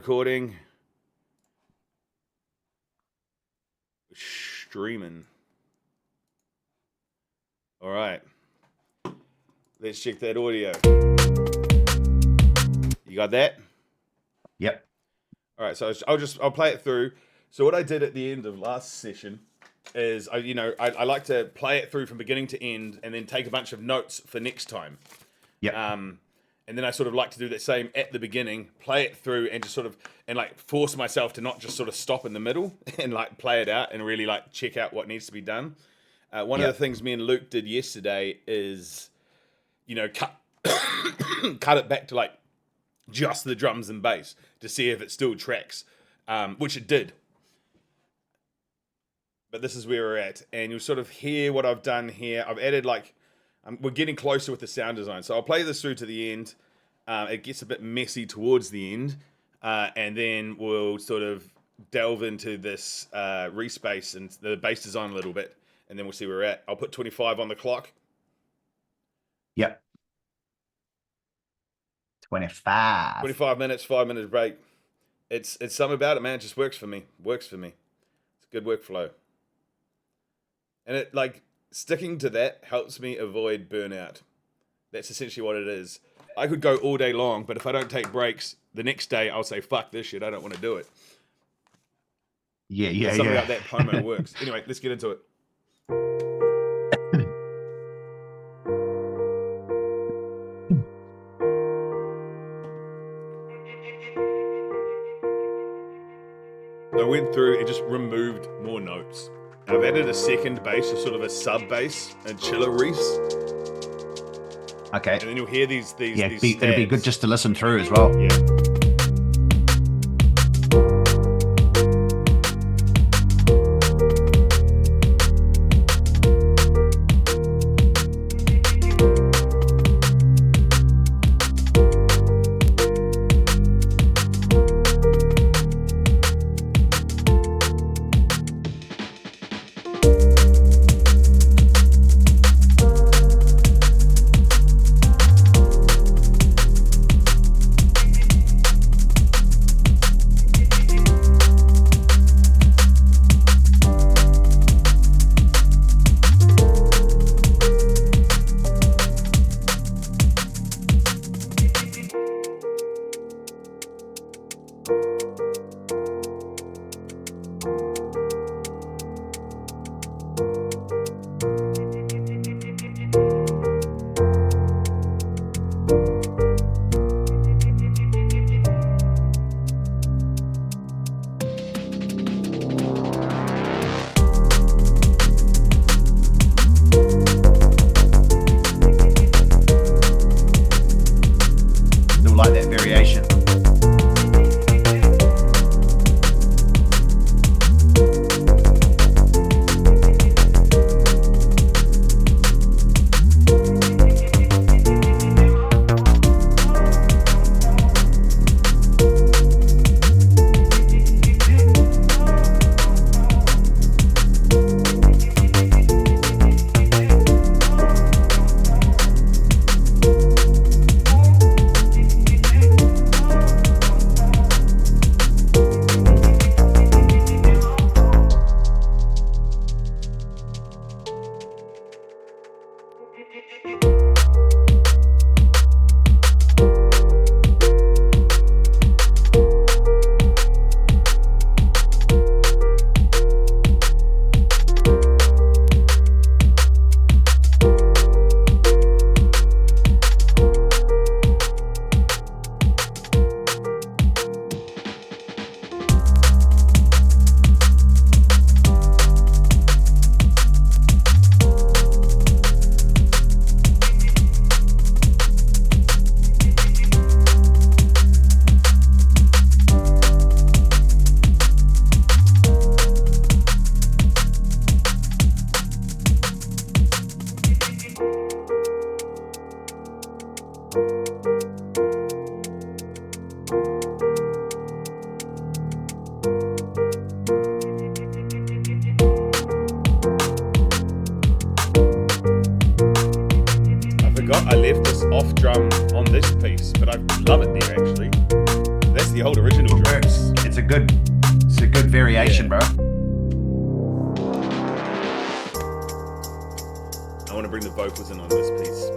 Recording. Streaming. All right. Let's check that audio. You got that? Yep. All right. So I'll play it through. So what I did at the end of last session is I like to play it through from beginning to end and then take a bunch of notes for next time. Yep. And then I sort of like to do the same at the beginning, play it through and just sort of, and like force myself to not just sort of stop in the middle and like play it out and really like check out what needs to be done. One of the things me and Luke did yesterday is, cut it back to like just the drums and bass to see if it still tracks, which it did. But this is where we're at. And you'll sort of hear what I've done here. I've added like, we're getting closer with the sound design. So I'll play this through to the end. It gets a bit messy towards the end. And then we'll sort of delve into this respace and the bass design a little bit. And then we'll see where we're at. I'll put 25 on the clock. Yep. 25. 25 minutes, 5 minutes break. It's something about it, man. It just works for me. It's a good workflow. And it like sticking to that helps me avoid burnout. That's essentially what it is. I could go all day long, but if I don't take breaks, the next day I'll say, fuck this shit, I don't want to do it. Yeah. Something about that promo works. Anyway, let's get into it. I went through and just removed more notes. I've added a second bass, a sort of a sub bass, and chiller reese. Okay. And then you'll hear these it'd be good just to listen through as well. Yeah. Like that variation. I left this off drum on this piece, but I love it there actually. That's use the old original drums. It's a good variation, bro. I want to bring the vocals in on this piece.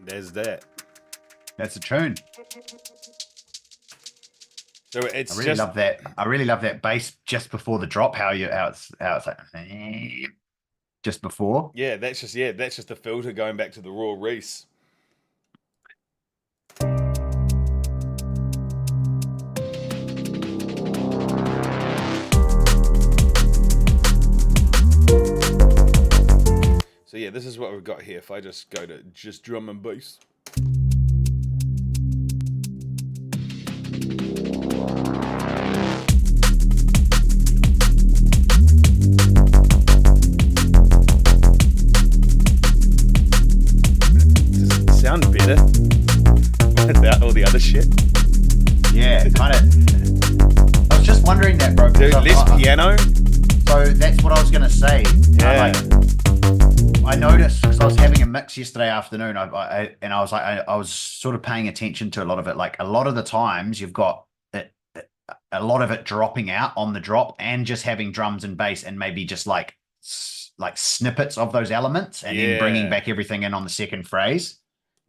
There's that. That's a tune. So it's I really love that. I really love that bass just before the drop. How it's like just before. Yeah, that's just the filter going back to the raw Reese. So yeah, this is what we've got here. If I just go to just drum and bass. Does it sound better without all the other shit? Yeah, kind of. I was just wondering that, bro. Dude, less piano. So that's what I was gonna say. Yeah. I noticed because I was having a mix yesterday afternoon, I was sort of paying attention to a lot of it. Like a lot of the times, you've got a lot of it dropping out on the drop, and just having drums and bass, and maybe just like snippets of those elements, and then bringing back everything in on the second phrase.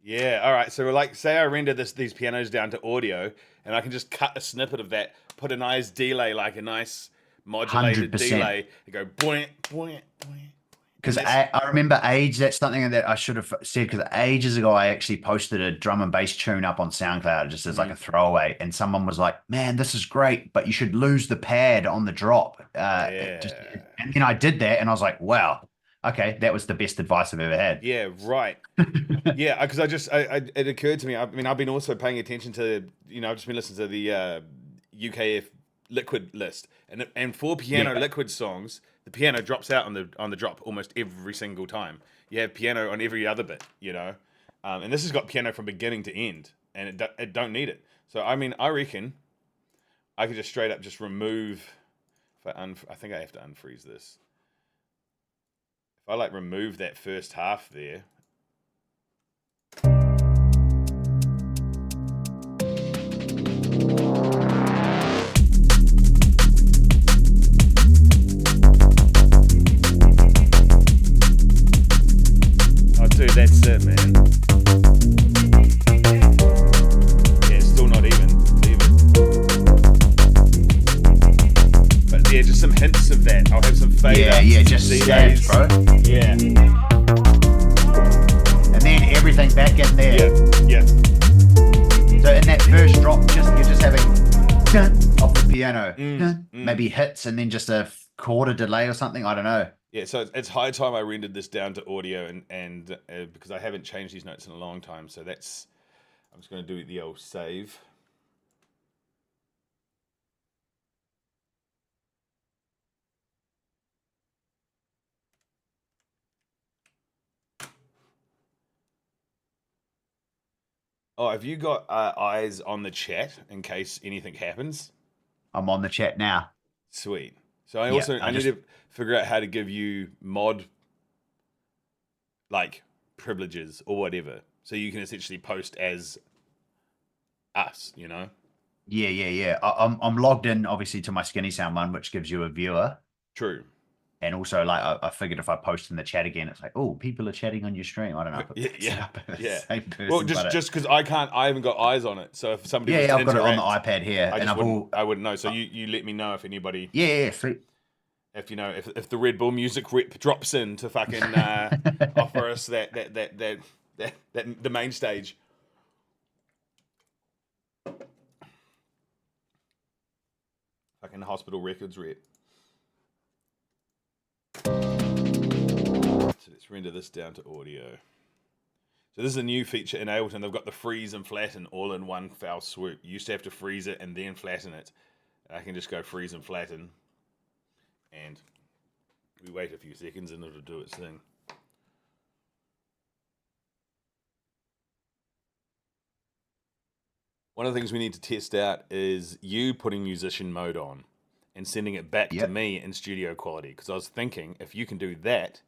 Yeah. All right. So like, say I render these pianos down to audio, and I can just cut a snippet of that, put a nice delay, like a nice modulated 100%. delay, and go boing, boing, boing. Because I remember that's something that I should have said, because ages ago I actually posted a drum and bass tune up on SoundCloud just as like a throwaway, and someone was like, man, this is great, but you should lose the pad on the drop. And then I did that, and I was like, wow, okay, that was the best advice I've ever had. Yeah, right. Yeah, because it occurred to me, I mean, I've been also paying attention to, I've just been listening to the UKF Liquid list, and for piano Liquid songs, the piano drops out on the drop almost every single time. You have piano on every other bit, and this has got piano from beginning to end, and it don't need it. So I mean, I reckon I could just straight up just remove. I think I have to unfreeze this. If I like remove that first half there. Dude, that's it, man. Yeah, it's still not even. Leave it. But yeah, just some hints of that. I'll have some fade ups, just stabs, bro. Yeah. And then everything back in there. Yeah. So in that first drop, you're just having dun off the piano, maybe hits, and then just a quarter delay or something. I don't know. Yeah, so it's high time I rendered this down to audio, and because I haven't changed these notes in a long time, so I'm just going to do the old save. Oh, have you got eyes on the chat in case anything happens? I'm on the chat now. Sweet. So I need to figure out how to give you mod like privileges or whatever, so you can essentially post as us. Yeah. I'm logged in obviously to my Skinny Sound one, which gives you a viewer. True. And also, like, I figured if I post in the chat again, it's like, oh, people are chatting on your stream. I don't know if it Yeah, picks it up if it's yeah. the same person. Well, but just because I haven't got eyes on it. So if somebody was yeah, to I've got it on the interact, iPad here, I and just I wouldn't know. So you let me know if anybody, yeah, sweet. if you know, if the Red Bull music rep drops in to fucking offer us that the main stage. Fucking Hospital Records rep. So let's render this down to audio. So this is a new feature in Ableton. They've got the freeze and flatten all in one foul swoop. You used to have to freeze it and then flatten it. I can just go freeze and flatten. And we wait a few seconds and it'll do its thing. One of the things we need to test out is you putting musician mode on and sending it back to me in studio quality. Because I was thinking, if you can do that,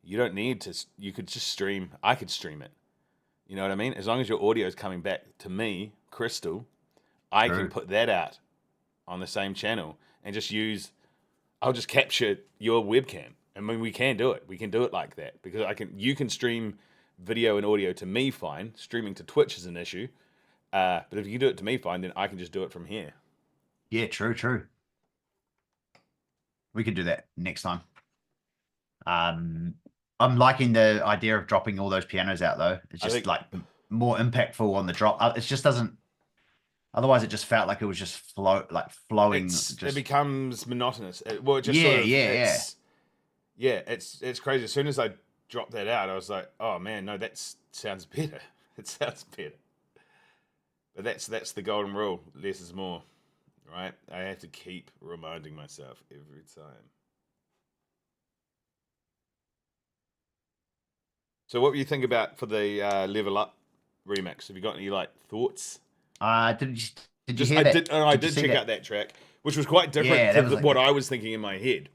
you don't need to, you could just stream, I could stream it. You know what I mean? As long as your audio is coming back to me, Crystal, I can put that out on the same channel and just use, I'll just capture your webcam. I mean, we can do it. We can do it like that because you can stream video and audio to me fine. Streaming to Twitch is an issue. But if you do it to me fine, then I can just do it from here. Yeah, true. We could do that next time. I'm liking the idea of dropping all those pianos out, though. It's just like more impactful on the drop. It just doesn't. Otherwise, it just felt like it was just flowing. It becomes monotonous. It's crazy. As soon as I dropped that out, I was like, oh man, no, that sounds better. It sounds better. But that's the golden rule. Less is more, right? I have to keep reminding myself every time. So what do you think about for the Level Up remix? Have you got any thoughts? Did you hear that? I did check out that track, which was quite different to what I was thinking in my head.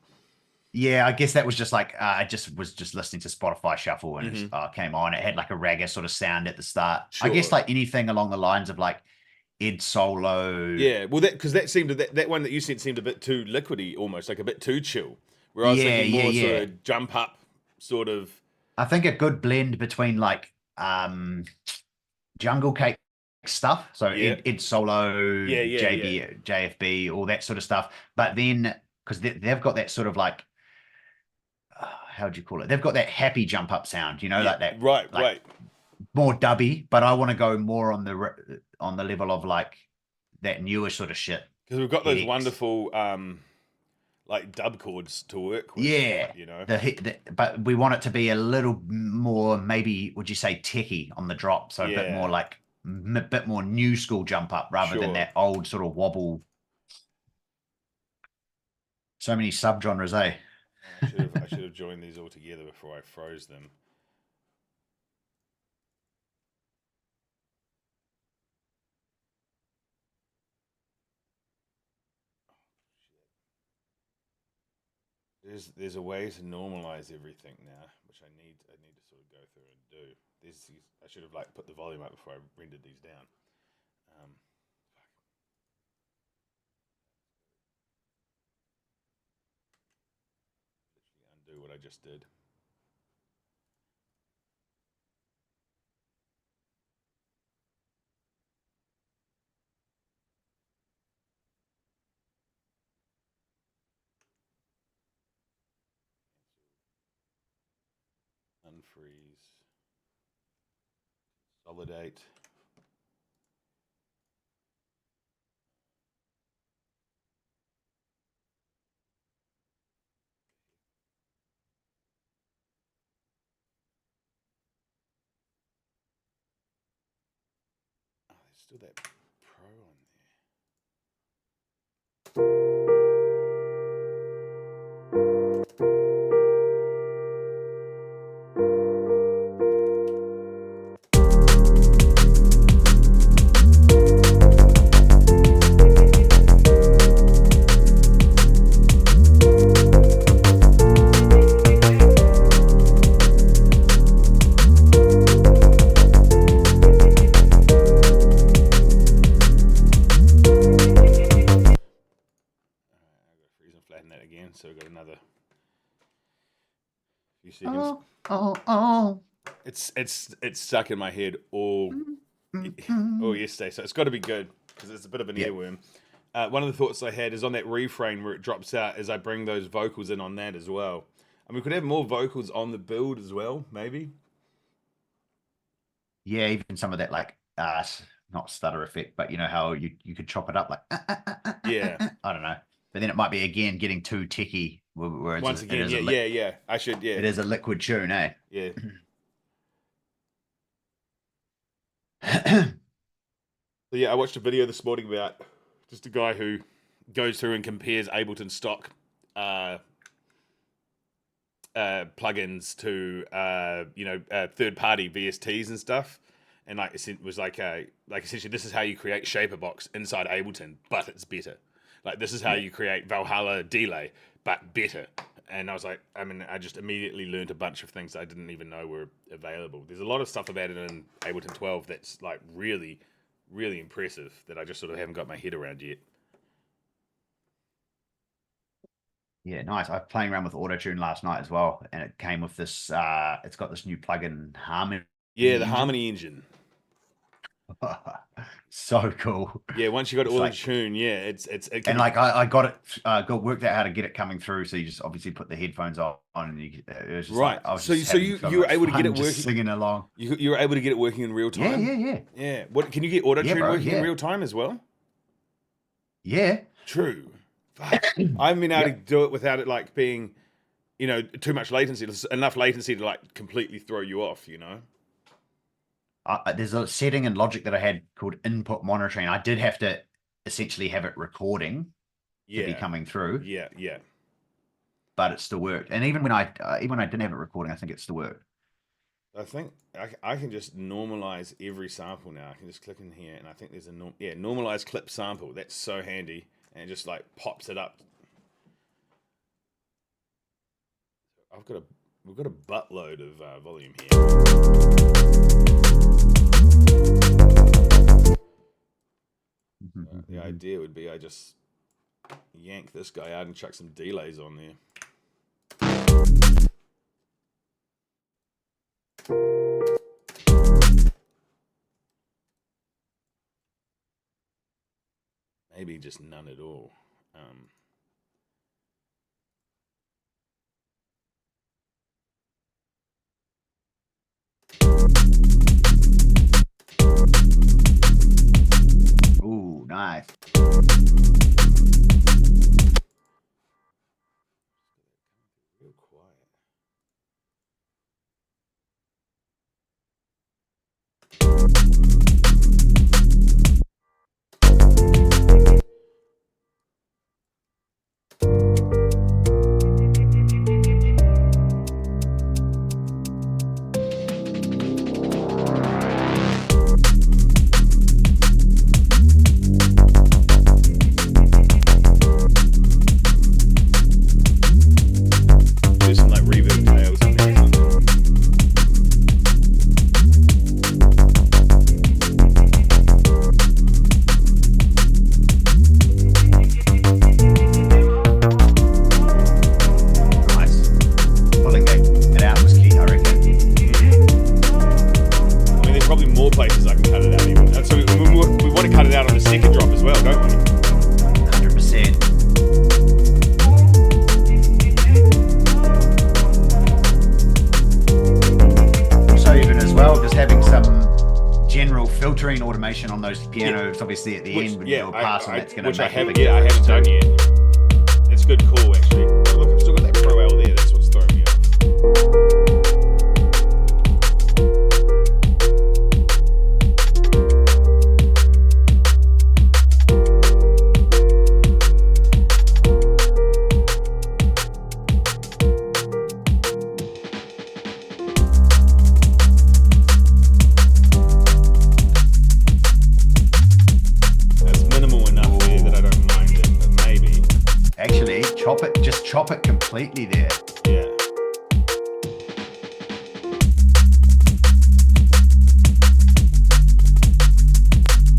Yeah, I guess that was just like I was just listening to Spotify Shuffle and it came on. It had like a ragga sort of sound at the start. Sure. I guess like anything along the lines of like Ed Solo. Yeah, well, that one that you sent seemed a bit too liquidy, almost like a bit too chill. Where I was thinking more sort of jump up, sort of. I think a good blend between like Jungle Cake stuff, so Ed Solo, JFB, all that sort of stuff. But then because they've got that sort of like. How do you call it? They've got that happy jump up sound, like that. Right. More dubby, but I want to go more on the level of like that newer sort of shit. Because we've got those wonderful like dub chords to work with. Yeah, but we want it to be a little more, maybe would you say techie on the drop, so a bit more like a bit more new school jump up rather than that old sort of wobble. So many subgenres, eh? I should have joined these all together before I froze them. There's a way to normalize everything now, which I need to sort of go through and do. I should have put the volume up before I rendered these down. Undo what I just did. Unfreeze. Consolidate. Oh, there's still that pro on Oh. It's stuck in my head all yesterday, so it's got to be good because it's a bit of an Yeah. earworm. One of the thoughts I had is on that refrain where it drops out, as I bring those vocals in on that as well. And we could have more vocals on the build as well, maybe. Yeah, even some of that like not stutter effect, but you know how you could chop it up like Yeah. I don't know. But then it might be again getting too techy. Whereas Once again, yeah. I should, yeah. It is a liquid tune, eh? Yeah. So yeah, I watched a video this morning about just a guy who goes through and compares Ableton stock plugins to third-party VSTs and stuff, and like it was like essentially this is how you create Shaperbox inside Ableton, but it's better. Like this is how you create Valhalla Delay, but better. And I was like, I just immediately learned a bunch of things I didn't even know were available. There's a lot of stuff I've added in Ableton 12 that's like really, really impressive that I just sort of haven't got my head around yet. Yeah, nice. I was playing around with Autotune last night as well, and it came with this. It's got this new plugin, Harmony. Yeah, the Harmony engine. So cool. Yeah, once you got it all in tune, yeah, it and like I got it, worked out how to get it coming through. So you just obviously put the headphones on, and it was just right. Like, so you were able to get it working, singing along. You were able to get it working in real time. Yeah. What can you get Autotune working in real time as well? Yeah. True. I haven't been able to do it without it like being, too much latency, enough latency to like completely throw you off. There's a setting in Logic that I had called input monitoring. I did have to essentially have it recording to be coming through. Yeah. But it still worked. And even when I didn't have it recording, I think it still worked. I think I can just normalize every sample now. I can just click in here, and I think there's a normalize clip sample. That's so handy, and it just like pops it up. We've got a buttload of volume here. The idea would be I just yank this guy out and chuck some delays on there. Maybe just none at all. Ooh, nice. Real quiet. filtering automation on those pianos, obviously at the end when you do a pass, and that's going to make I haven't done yet. It's good call actually. Look, I've still got that Pro L there. That's what's throwing me off. Chop it completely there. Yeah.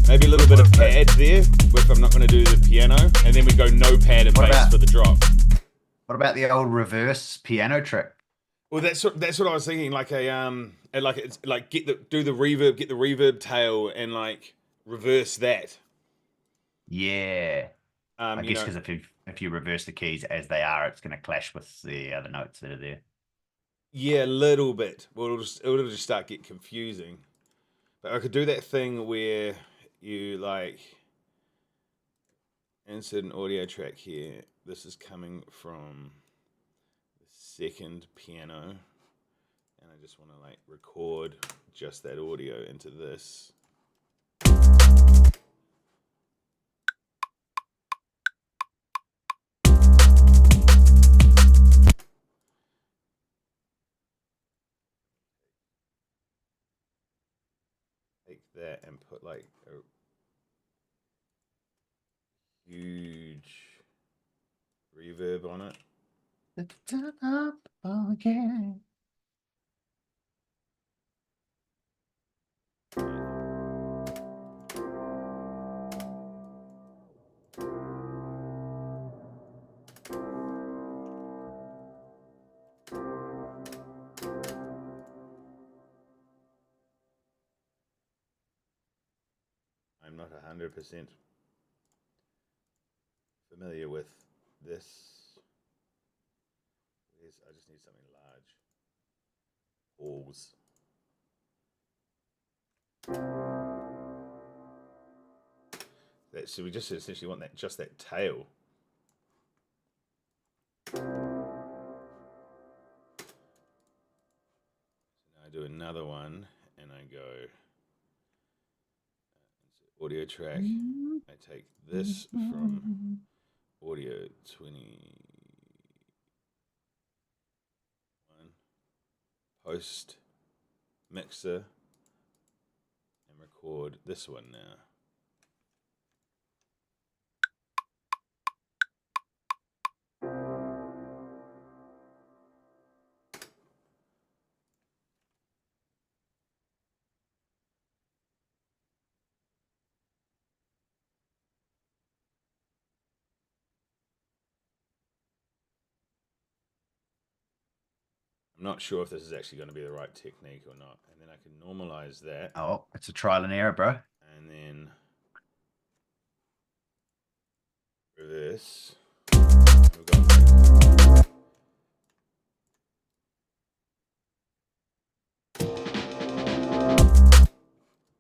Maybe a little bit of pad there, if I'm not going to do the piano, and then we go no pad and bass for the drop. What about the old reverse piano trick? Well, that's what I was thinking. Like like it's like do the reverb, get the reverb tail, and like reverse that. Yeah. I You guess know, because if you reverse the keys as they are, it's going to clash with the other notes that are there. yeah, a little bit. Well, it'll just start get confusing. But I could do that thing where you like insert an audio track here. This is coming from the second piano, and I just want to like record just that audio into this. Take that and put like a huge reverb on it. Let's turn up again. I'm not 100% familiar with this. I just need something large. Balls. So we just essentially want just that tail. So now I do another one, and I go audio track. I take this from audio 21, post mixer, and record this one now. I'm not sure if this is actually going to be the right technique or not. And then I can normalize that. Oh, it's a trial and error, bro. And then reverse.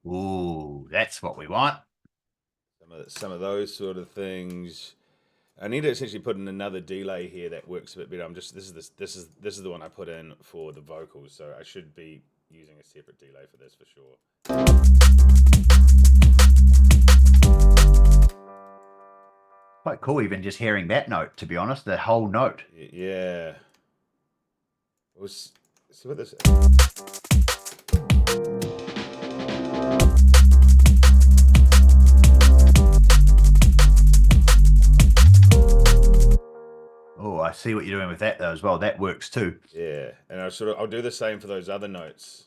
Ooh, that's what we want. Some of those sort of things. I need to essentially put in another delay here that works a bit better. This is the one I put in for the vocals, so I should be using a separate delay for this for sure. Quite cool, even just hearing that note, to be honest, the whole note. Yeah. Let's see what this is. Oh, I see what you're doing with that though as well. That works too. Yeah, and I'll do the same for those other notes.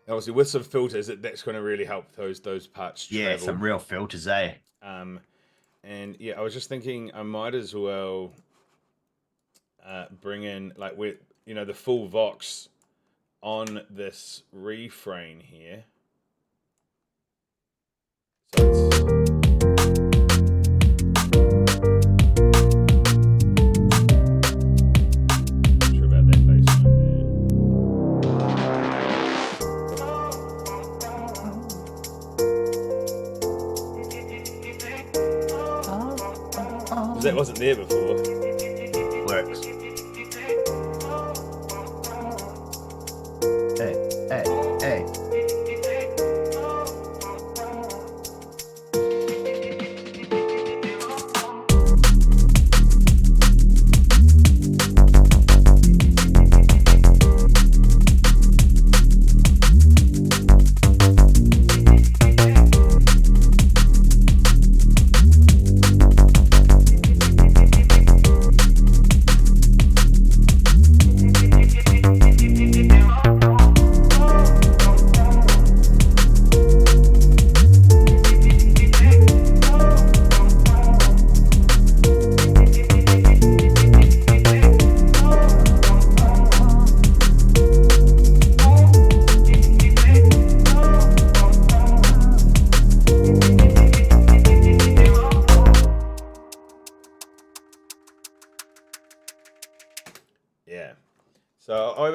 Obviously, with some filters, that's going to really help those parts travel. Yeah, some real filters, eh? And yeah, I was just thinking I might as well bring in like the full Vox on this refrain here. So it's that wasn't there before. Works. Hey, hey, hey.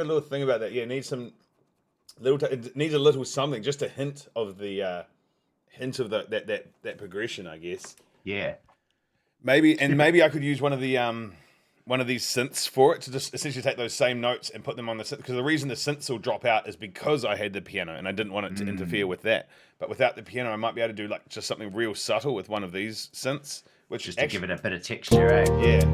little thing about that. Yeah, it needs some little. It needs a little something, just a hint of the that progression, I guess. Yeah. Maybe I could use one of these synths for it to just essentially take those same notes and put them on the synth. Because the reason the synths will drop out is because I had the piano and I didn't want it to interfere with that. But without the piano, I might be able to do like just something real subtle with one of these synths, which just to give it a bit of texture, eh? Yeah.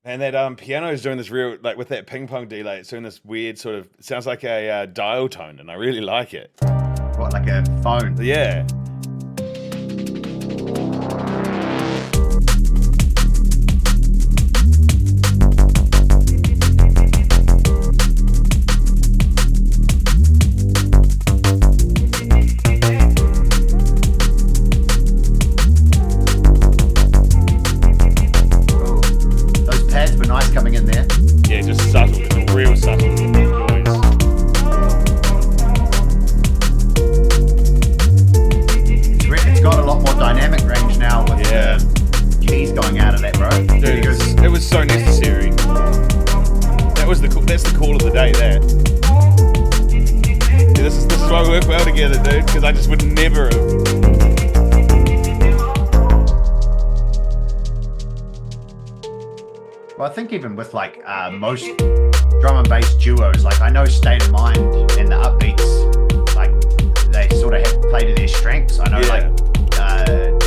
And that piano is doing this real, like with that ping pong delay, it's doing this weird sort of, it sounds like a dial tone, and I really like it. What, like a phone? Yeah. Coming in there. Yeah, just subtle. It's a real subtle noise. It's got a lot more dynamic range now with the keys going out of that, bro. Dude, it was so necessary. That's the call of the day. That. Yeah, this is why we work well together, dude. Because I just would never have. Well, I think even with like most drum and bass duos, like I know State of Mind and the Upbeats, like they sort of have play to their strengths. I know like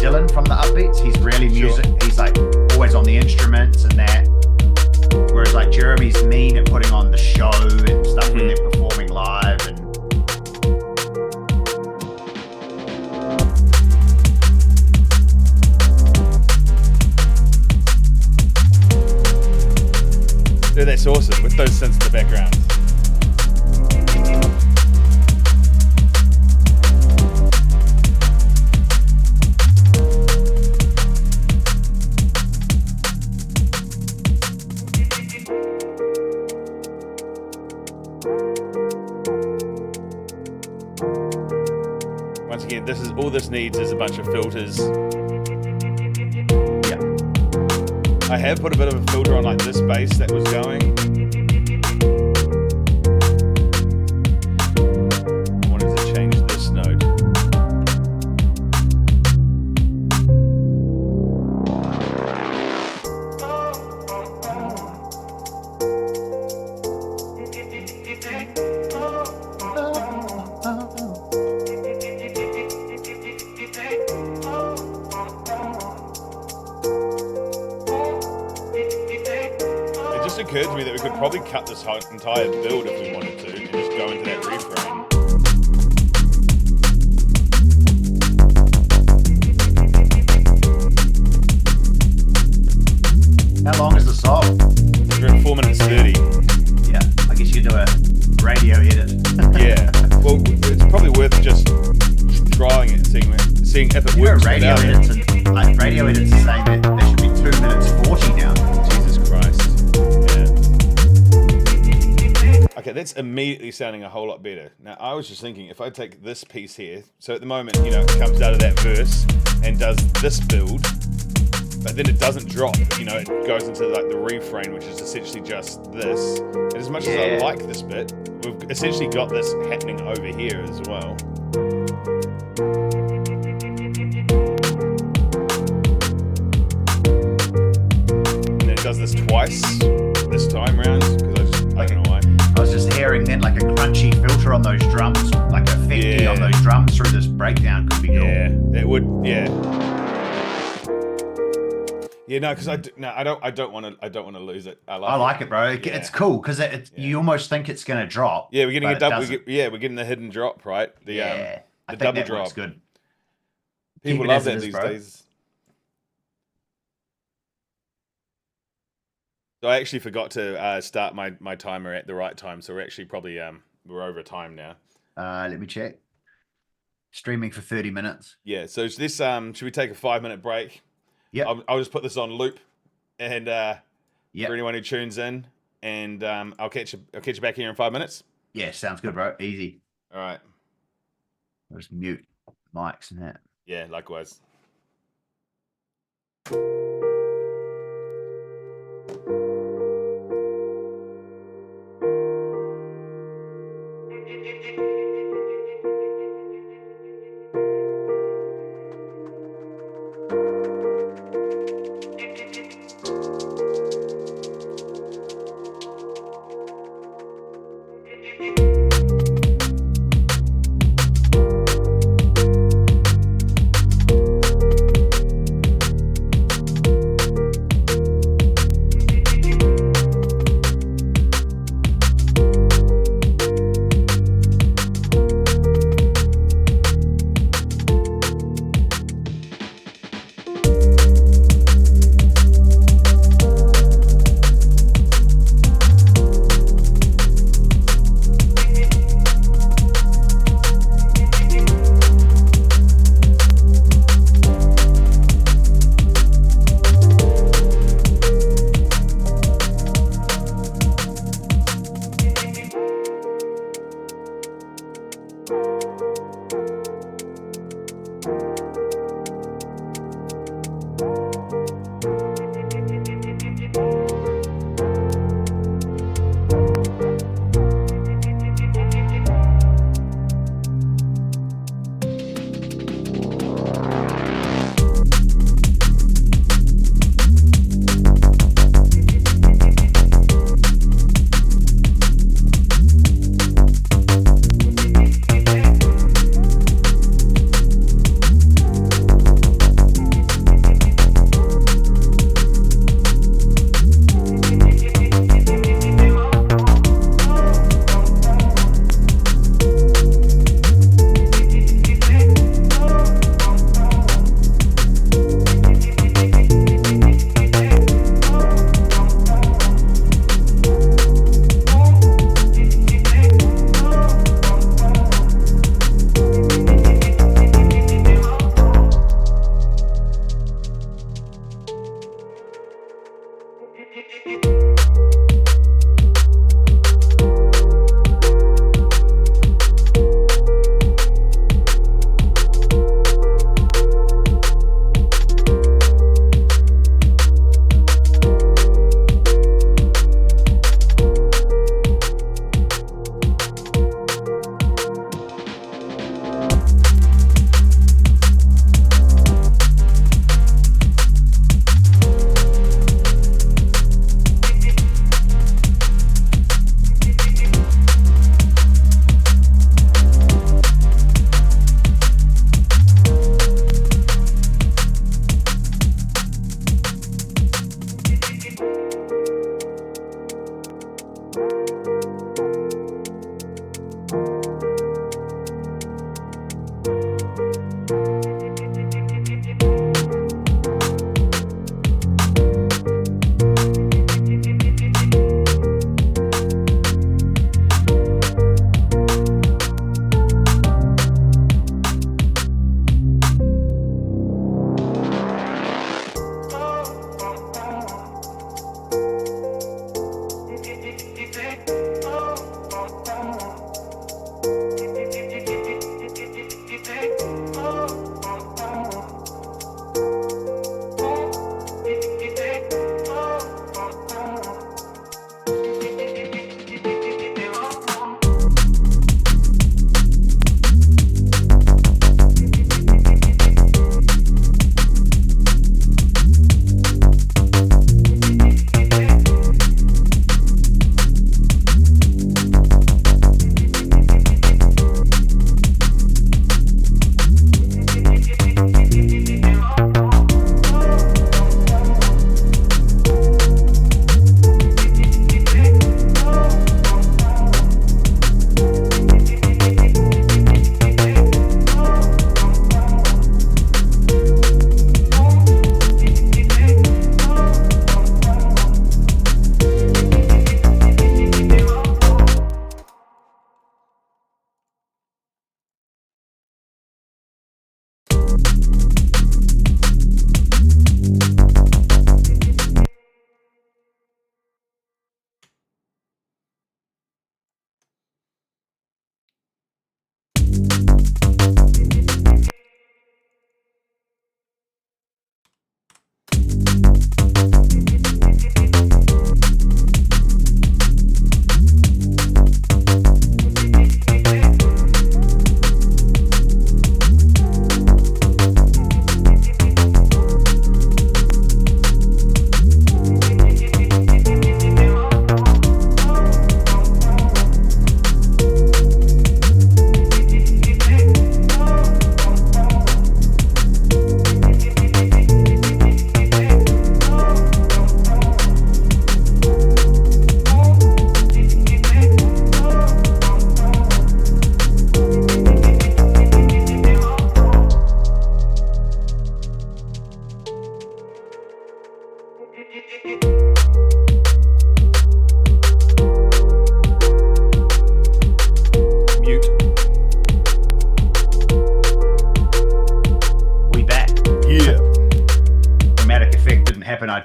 Dylan from the Upbeats, he's really music. Sure. He's like always on the instruments and that. Whereas like Jeremy's mean at putting on the show and stuff when they're performing live and. Dude, that's awesome with those synths in the background. Once again, all this needs is a bunch of filters. I have put a bit of a filter on like this bass that was going. I wanted to change this note. Occurred to me that we could probably cut this whole entire build if we wanted to and just go into that reframe. How long is the song? We're at 4 minutes 30. Yeah, I guess you do a radio edit. Yeah, well, it's probably worth just trying it and seeing if it works. Radio edits are saying that there should be 2 minutes 40 now. Jesus Christ. Okay, that's immediately sounding a whole lot better. Now, I was just thinking, if I take this piece here, so at the moment, it comes out of that verse and does this build, but then it doesn't drop, it goes into like the refrain, which is essentially just this. And as much as I like this bit, we've essentially got this happening over here as well. And then it does this twice this time round, because I don't know why. I was just hearing then like a crunchy filter on those drums, like a effect on those drums through this breakdown could be cool. Yeah, it would. Yeah. Yeah, no, because I don't want to lose it. I like it, bro. It's cool because you almost think it's going to drop. Yeah, we're getting a double. We're getting the hidden drop, right? The double that drop. Good. People love that these days. So I actually forgot to start my timer at the right time, so we're actually probably we're over time now. Let me check. Streaming for 30 minutes. Yeah. So this should we take a 5-minute break? Yep. I'll just put this on loop, and Yep. for anyone who tunes in, and I'll catch you back here in 5 minutes. Yeah, sounds good, bro. Easy. All right. I'll just mute mics and that. Yeah. Likewise.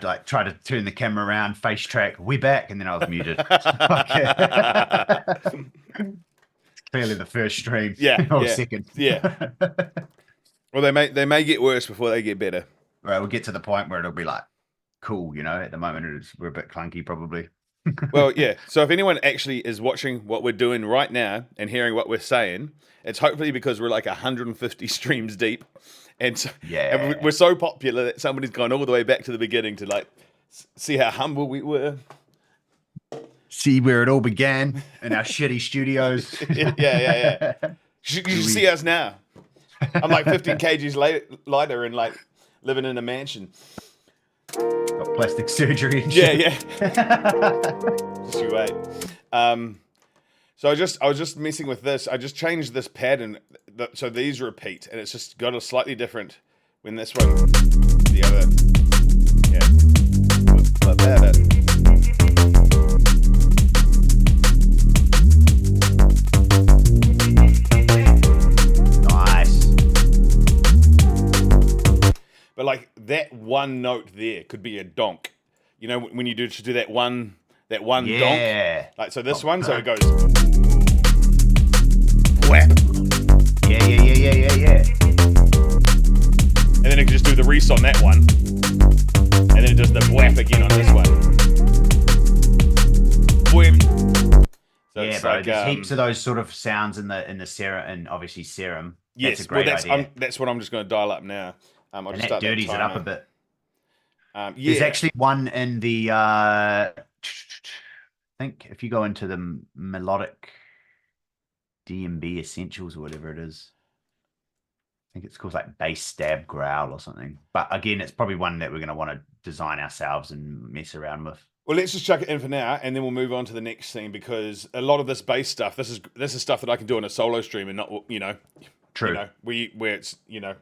I like try to turn the camera around, face track, we back, and then I was muted. Clearly the first stream. Yeah, or yeah, second. yeah. Well, they may get worse before they get better. Right, we'll get to the point where it'll be like cool, you know. At the moment, we're a bit clunky, probably. Well, yeah. So if anyone actually is watching what we're doing right now and hearing what we're saying, it's hopefully because we're like 150 streams deep, and so, and we're so popular that somebody's gone all the way back to the beginning to like see how humble we were, see where it all began in our shitty studios. yeah. You should see us now. I'm like 15 kgs lighter and like living in a mansion. Got plastic surgery and Yeah, shit. Just you wait. So I was just messing with this. I just changed this pattern, so these repeat, and it's just got a slightly different. When this one, the other, yeah, flip that. Nice. But like that one note there could be a donk. You know, when you do that one donk. Like so this one, so it goes whap. Yeah. And then it can just do the reese on that one. And then it does the whap again on this one. Whap. So yeah, bro. Like, there's heaps of those sort of sounds in the Serum, and obviously Serum. Yes, that's a great idea. That's what I'm just going to dial up now. I'll and just that start dirties it up a bit. Yeah. There's actually one in the I think if you go into the melodic DMB Essentials or whatever it is, I think it's called like bass stab growl or something. But again, it's probably one that we're going to want to design ourselves and mess around with. Well, let's just chuck it in for now, and then we'll move on to the next thing, because a lot of this bass stuff, this is stuff that I can do on a solo stream and not, you know, true. You know, where it's, you know,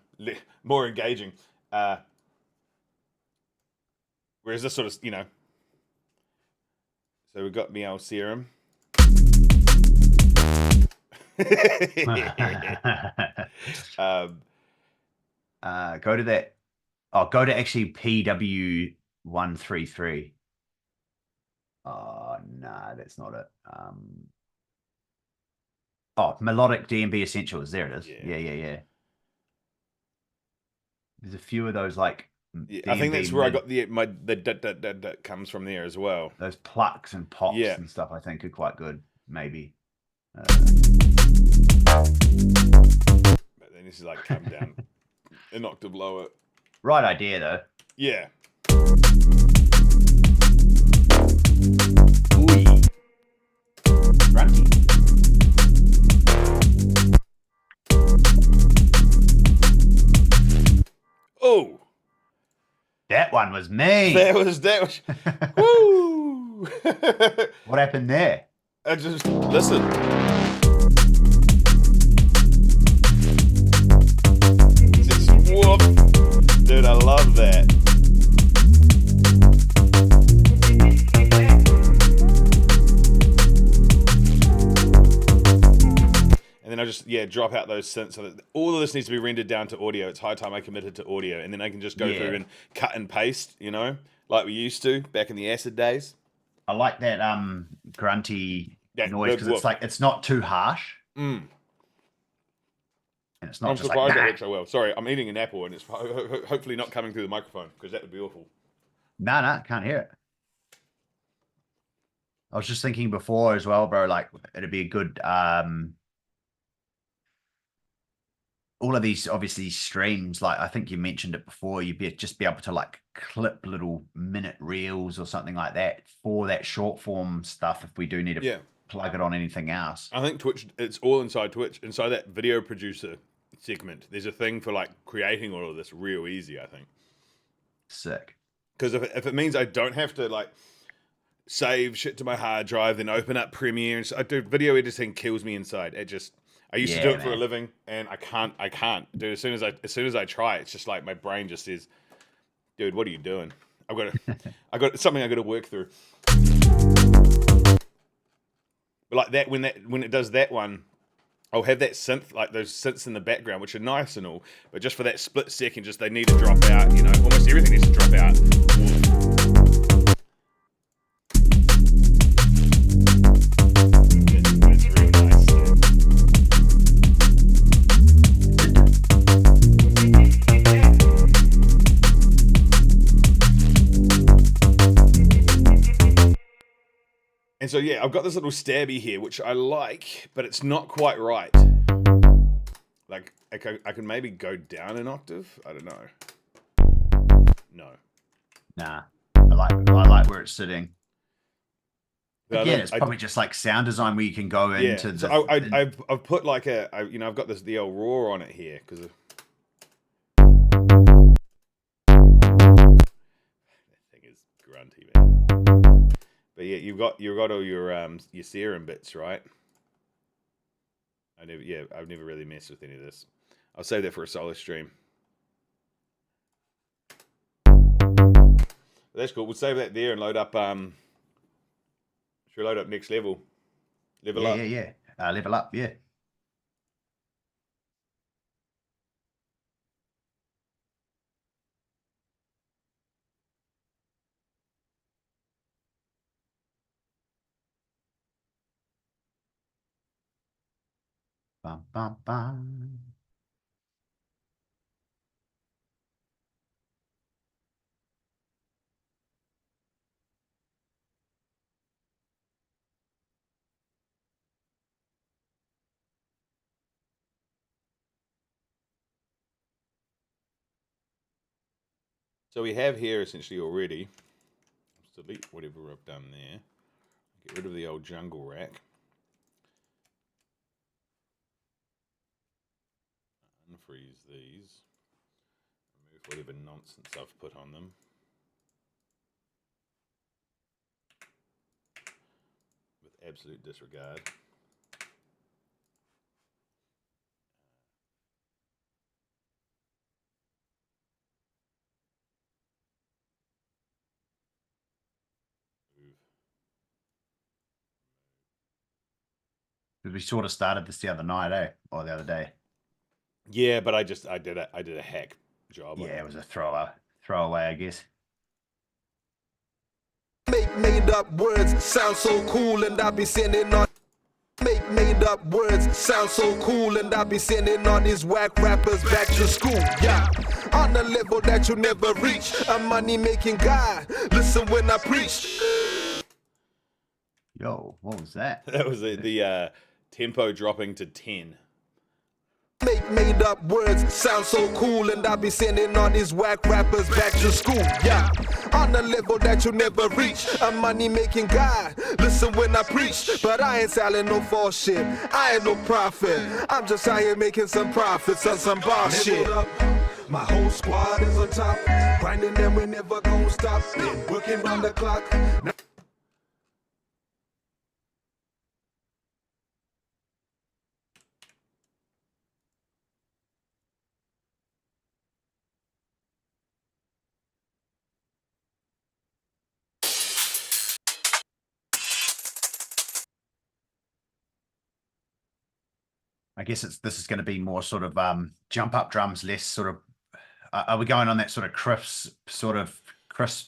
more engaging. Whereas this sort of, you know, so we've got Meow Serum. Go to that. Oh, go to actually PW133. Oh, no, that's not it. Oh, Melodic DMB Essentials. There it is. Yeah. There's a few of those, like, yeah, I think that's where I got the that comes from there as well. Those plucks and pops and stuff, I think, are quite good. Maybe. But then this is like come down an octave lower. Right idea, though. Yeah. Ooh. Grunty. Oh. That one was me. That was woo. What happened there? I just listen. Just whoop. Dude, I love that. And then I just drop out those synths, so that all of this needs to be rendered down to audio. It's high time I committed to audio, and then I can just go through and cut and paste, you know, like we used to back in the acid days. I like that grunty noise because it's like it's not too harsh. And it's not I'm just surprised like, that works so well. Sorry, I'm eating an apple and it's hopefully not coming through the microphone, because that would be awful. No, can't hear it. I was just thinking before as well, bro, like it'd be a good all of these obviously streams, like I think you mentioned it before, you'd just be able to like clip little minute reels or something like that for that short form stuff if we do need to plug it on anything else. I think Twitch, it's all inside Twitch, inside that video producer segment. There's a thing for like creating all of this real easy, I think. Sick. Because if it means I don't have to like save shit to my hard drive, then open up Premiere, and I do video editing kills me inside. I used to do it for a living, and I can't. Dude, as soon as I try, it's just like my brain just says, "Dude, what are you doing? I got something I got to work through." But like that, when it does that one, I'll have that synth, like those synths in the background, which are nice and all, but just for that split second, just they need to drop out. You know, almost everything needs to drop out. And so yeah, I've got this little stabby here, which I like, but it's not quite right. Like I can maybe go down an octave. I don't know. No. Nah, I like where it's sitting. But Again, it's probably just like sound design where you can go yeah. into So the. I've put like I've got the old raw on it here because that thing is grunty, man. But yeah, you've got all your serum bits, right? I've never really messed with any of this. I'll save that for a solo stream. But that's cool. We'll save that there and load up. Should we load up next level? Level up. Yeah. Level up. Yeah. Bum, bum, bum. So we have here essentially already. Let's delete whatever I've done there. Get rid of the old jungle rack. Unfreeze these. Remove whatever nonsense I've put on them. With absolute disregard. We sort of started this the other night, eh? Or the other day. Yeah, but I did a hack job. Yeah, it was a throwaway, I guess. Make made up words sound so cool, and I be sending on. Make made up words sound so cool, and I be sending all these whack rappers back to school. Yeah, on a level that you never reach. A money making guy. Listen when I preach. Yo, what was that? That was the tempo dropping to 10. Make made up words sound so cool, and I be sending all these whack rappers back to school. Yeah, on a level that you never reach. A money making guy. Listen when I preach, but I ain't selling no false shit. I ain't no prophet. I'm just out here making some profits on some boss shit. My whole squad is on top, grinding and we never gon' stop. Been working round the clock. I guess this is going to be more sort of jump up drums, less sort of. Are we going on that sort of Chris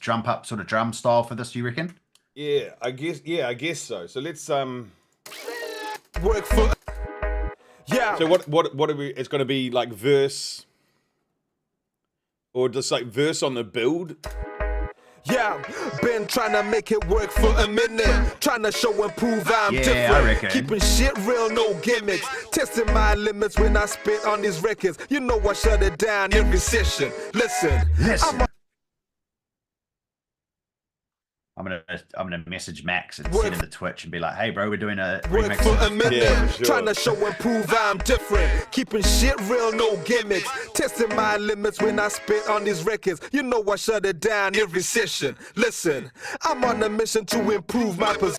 jump up sort of drum style for this? You reckon? Yeah, I guess so. So let's Work for. Yeah. So what are we? It's going to be like verse, or just like verse on the build. Yeah, been trying to make it work for a minute. Trying to show and prove I'm Yeah, different. I reckon. Keeping shit real, no gimmicks. Testing my limits when I spit on these records. You know I shut it down every session. Listen. I'm gonna message Max and Work- send him the Twitch and be like, "Hey, bro, we're doing a Work remix." for a of- minute, Yeah, for sure. trying to show and prove I'm different. Keeping shit real, no gimmicks. Testing my limits when I spit on these records. You know I shut it down every session. Listen, I'm on a mission to improve my position.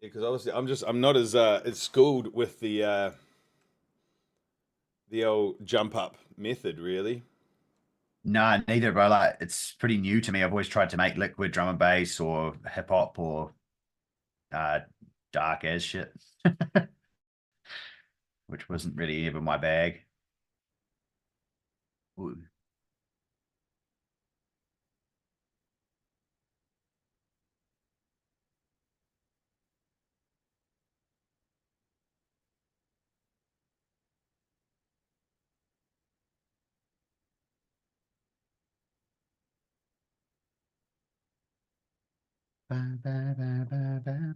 Yeah, because obviously I'm not as schooled with the old jump up method, really. Nah, neither, bro. Like, it's pretty new to me. I've always tried to make liquid drum and bass or hip hop or dark as shit, which wasn't really ever my bag. Ooh. Ba, ba, ba, ba, ba.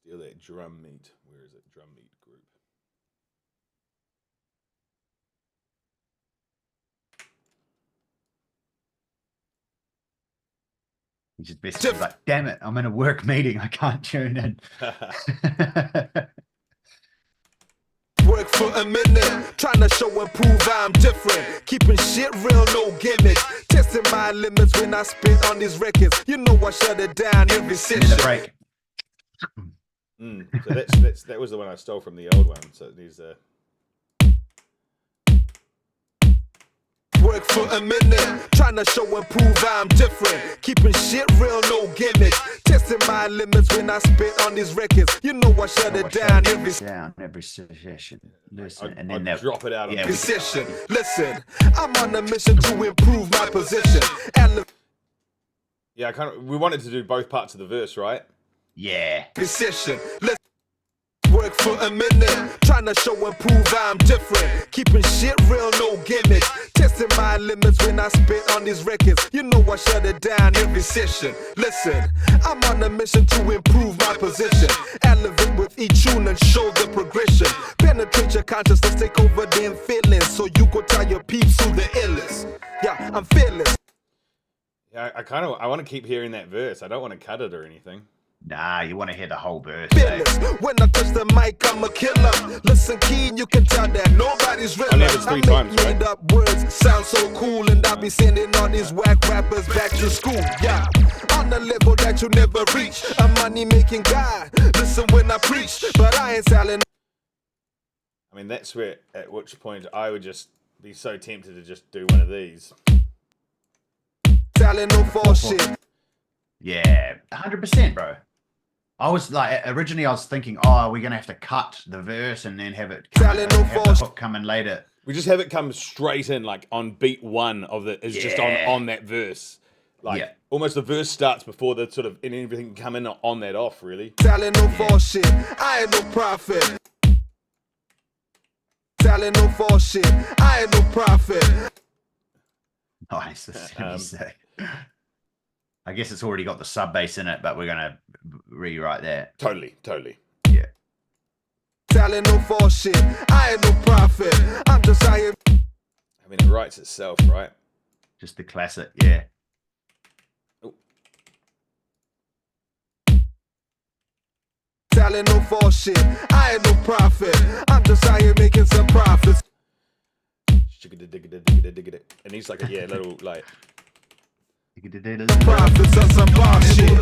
Steal that drum meat. Where is it? Drum meat group. He's just basically like, damn it, I'm in a work meeting. I can't tune in. Work for a minute, trying to show and prove I'm different. Keeping shit real, no gimmicks. Testing my limits when I spit on these records. You know I shut it down every Need session. a break. So that was the one I stole from the old one. So these Work for a minute, trying to show and prove I'm different. Keeping shit real, no gimmicks. Testing my limits when I spit on these records. You know I shut it down every session. Listen, and then I'll drop it out. Yeah, session. Listen, I'm on a mission to improve my position. Yeah, we wanted to do both parts of the verse, right? yeah. Session. Let's work for a minute, trying to show and prove I'm different. Keeping shit real, no gimmicks. Testing my limits when I spit on these records. You know I shut it down every session. Listen, I'm on a mission to improve my position. Elevate with each tune and show the progression. Penetrate your consciousness, take over them feelings. So you go tell your peeps who the illest. Yeah, I'm fearless. Yeah, I want to keep hearing that verse. I don't want to cut it or anything. Nah, you want to hear the whole verse. Fearless. When I touch the mic, I'm a killer. Listen, Keen, you can tell that nobody's real. I never three times, made right? up words, sound so cool, and I be sending all these whack rappers back to school. Yeah, on the level that you never reach, a money making guy. Listen when I preach, but I ain't selling. I mean, that's where, at which point I would just be so tempted to just do one of these. Selling no false shit. Yeah, 100%, bro. I was like, originally I was thinking, oh, are we going to have to cut the verse and then have it have the hook come in later? We just have it come straight in, like on beat one of the, is just on that verse. Like, almost the verse starts before the sort of, and everything can come in on that off, really. Selling no false shit, I ain't no prophet. Selling no false shit, I ain't no prophet. Nice, that's sick. I guess it's already got the sub bass in it, but we're going to rewrite that. Totally. Yeah. Selling no false shit, I ain't no prophet. I'm just saying. I mean, it writes itself, right? Just the classic, yeah. Oh. Selling no false shit, I ain't no prophet. I'm just saying making some profits. And he's like, a little like. Profits on some bar shit.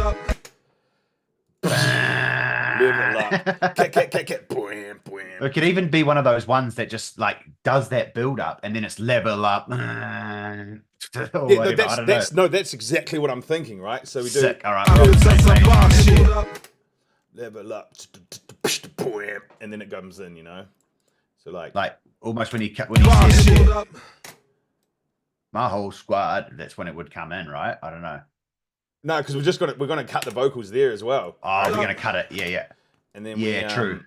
It could even be one of those ones that just like does that build up and then it's level up. That's exactly what I'm thinking, right? So we do Sick. All right. Level up, and then it comes in, you know. So like almost when he says my whole squad, that's when it would come in, right? I don't know. No, because we're gonna cut the vocals there as well. Oh, we're gonna cut it. Yeah. And then true.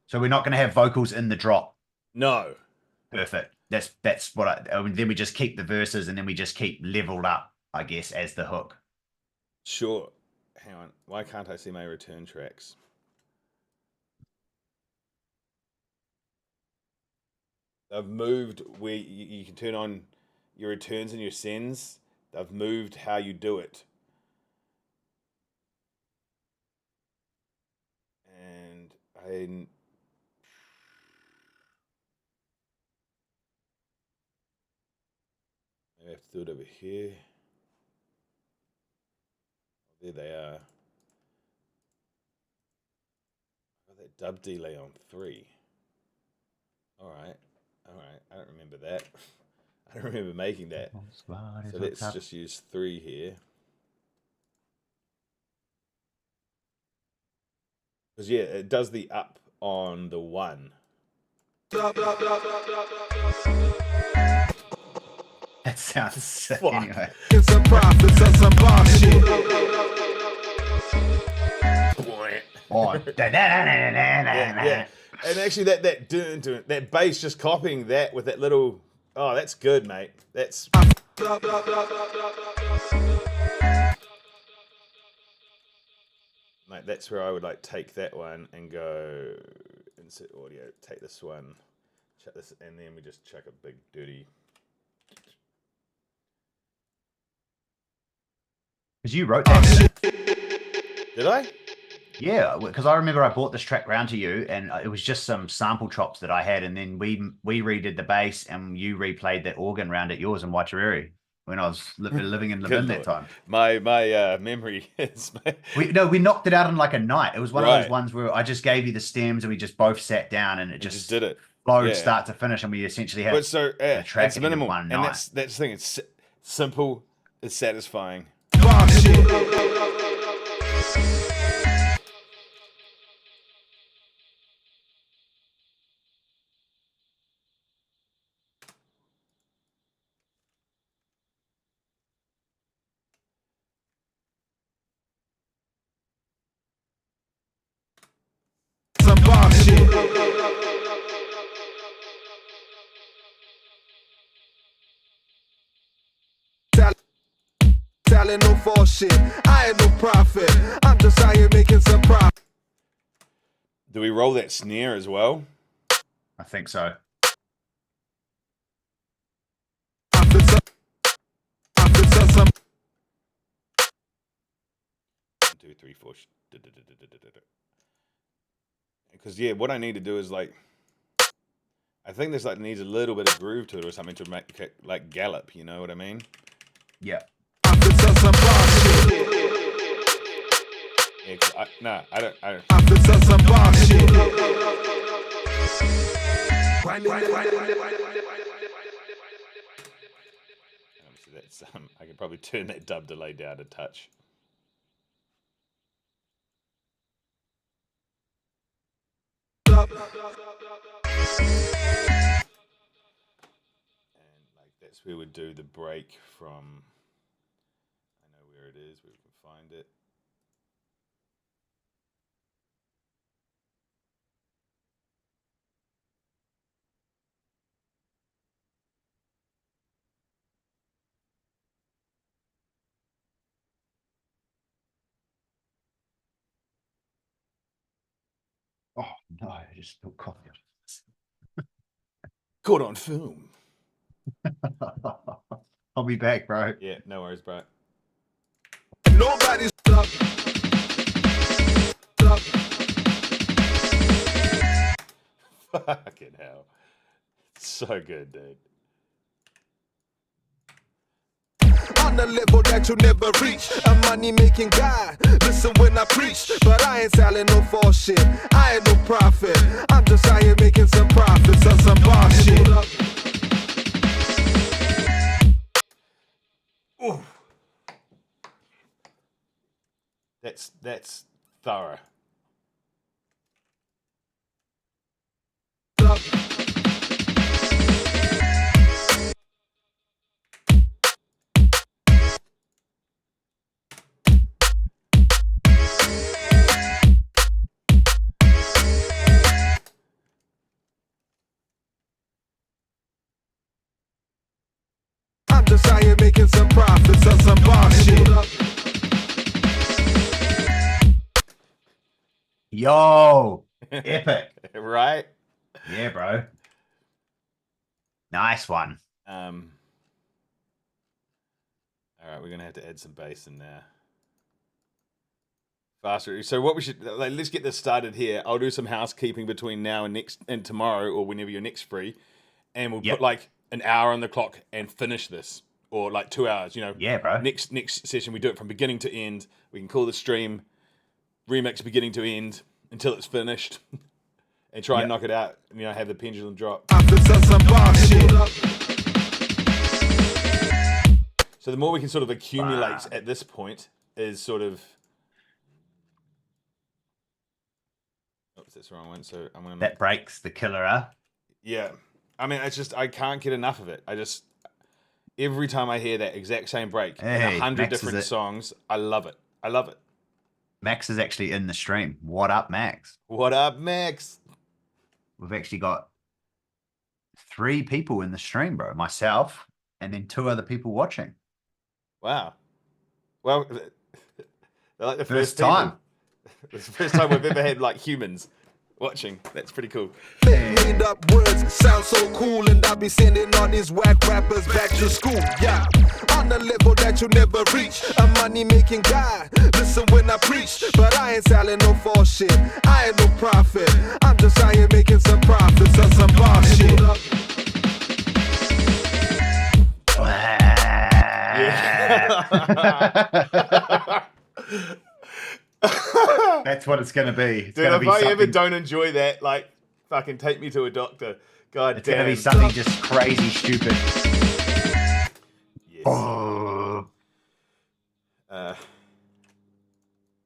So we're not gonna have vocals in the drop. No. Perfect. That's what I mean, then we just keep the verses and then we just keep leveled up, I guess, as the hook. Sure. Hang on. Why can't I see my return tracks? I've moved where you can turn on your returns and your sends. I've moved how you do it. And I have to do it over here. There they are. I've got that dub delay on 3. All right. I don't remember that. I don't remember making that. So let's just use 3 here. Because it does the up on the 1. That sounds sick. Fuck. Anyway. Get some profits on some bar shit. Yeah. And actually that bass, just copying that with that little Oh, that's good, mate. That's mate. That's where I would like take that one and go insert audio. Take this one, chuck this, and then we just chuck a big dirty. Because you wrote that. Did I? Yeah, because I remember I brought this track round to you, and it was just some sample chops that I had, and then we redid the bass, and you replayed that organ round at yours in Waitariri when I was living in Levin that time. My memory is. We knocked it out in like a night. It was one of Right. those ones where I just gave you the stems, and we just both sat down, and it just did it. flowed Yeah. start to finish, and we essentially had But so a track it's in minimal, one and night. that's the thing. It's simple. It's satisfying. Bomb shit. Some bomb shit. Selling no false shit. I ain't no prophet. I'm just out here making some profit. Do we roll that snare as well? I think so. 1, 2, 3, 4. Because what I need to do is like, I think this like needs a little bit of groove to it or something to make it like gallop. You know what I mean? Yeah. Some bomb shit. Yeah, 'cause I don't. Some bomb shit. Obviously that's I can probably turn that dub delay down a touch. And like that's where we do the break from. I know where it is. Where we can find it. Oh no, I just spilled coffee. Caught on film. I'll be back, bro. Yeah, no worries, bro. Nobody's Fucking hell. So good, dude. on a level that you never reach. A money making guy. Listen when I preach, but I ain't selling no false shit. I ain't no prophet. I'm just out here making some profits on some bar shit. Ooh. That's thorough. I'm just out here making some profits on some bar shit. Yo, epic. Right? Yeah, bro. Nice one. All right, we're gonna have to add some bass in there. Faster. So what we should let's get this started here. I'll do some housekeeping between now and tomorrow, or whenever you're next free, and we'll put like an hour on the clock and finish this, or like 2 hours. You know. Yeah, bro. Next session we do it from beginning to end. We can call the stream remix beginning to end until it's finished, and try and knock it out. And, you know, have the pendulum drop. Profits on some bar shit. So the more we can sort of accumulate at this point is sort of. Oops, that's the wrong one. So I'm gonna. That breaks the killer, huh? Yeah, I mean, it's just I can't get enough of it. I just every time I hear that exact same break in Hey, 100 Max is different it. songs, I love it. I love it. Max is actually in the stream. What up, Max? What up, Max? We've actually got 3 people in the stream, bro. Myself and then 2 other people watching. Wow. Well, they're like the First people. time. It's the first time we've ever had like humans watching. That's pretty cool. Made up words sound so cool, and I be sending all these whack rappers back to school. Yeah, on the level that you never reach, a money making guy. Listen when I preach, but I ain't selling no false shit. I ain't no prophet. I'm just out here making some profits on some boss shit. That's what it's gonna be. It's Dude, gonna if be I ever something, don't enjoy that, like, fucking take me to a doctor. God it's damn. gonna be something just crazy stupid. Yes. Oh.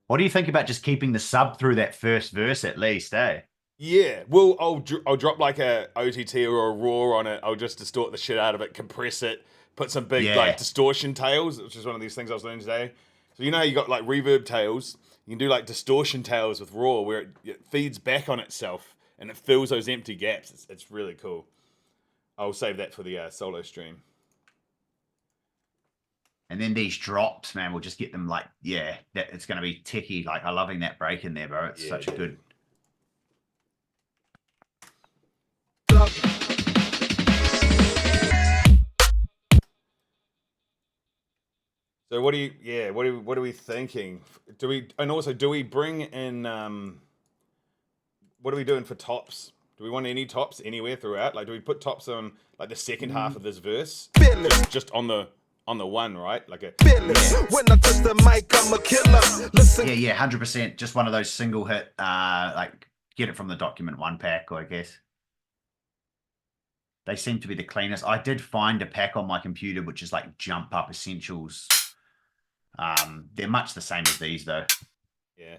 What do you think about just keeping the sub through that first verse at least, eh? Yeah, well, I'll drop like a OTT or a raw on it. I'll just distort the shit out of it, compress it, put some big like distortion tails, which is one of these things I was learning today. So you know how you got like reverb tails, you can do like distortion tails with raw, where it feeds back on itself and it fills those empty gaps. It's really cool. I'll save that for the solo stream. And then these drops, man, we'll just get them like, yeah, that it's gonna be techie. Like I'm loving that break in there, bro. It's such a good. So what are we thinking? Do we bring in what are we doing for tops? Do we want any tops anywhere throughout? Like, do we put tops on like the second half of this verse? Just on the one, right? Like a When I touch the mic, I'm a killer. Listen. Yeah, 100%. Just one of those single hit, like get it from the Document One pack, I guess. They seem to be the cleanest. I did find a pack on my computer which is like Jump Up Essentials. They're much the same as these though. Yeah.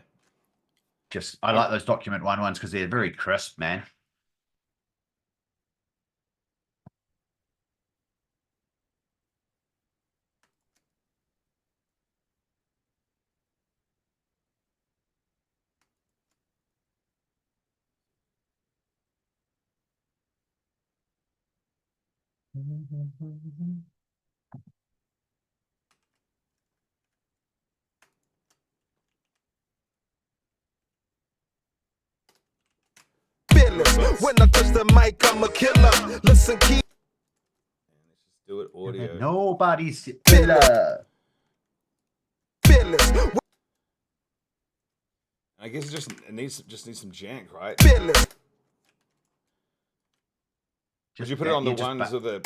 Just I like those Document One ones because they're very crisp, man. When I touch the mic, I'm a killer. Listen, keep. Let's just do it audio. Nobody's killer. I guess it needs some jank, right? Would you put it on the ones of the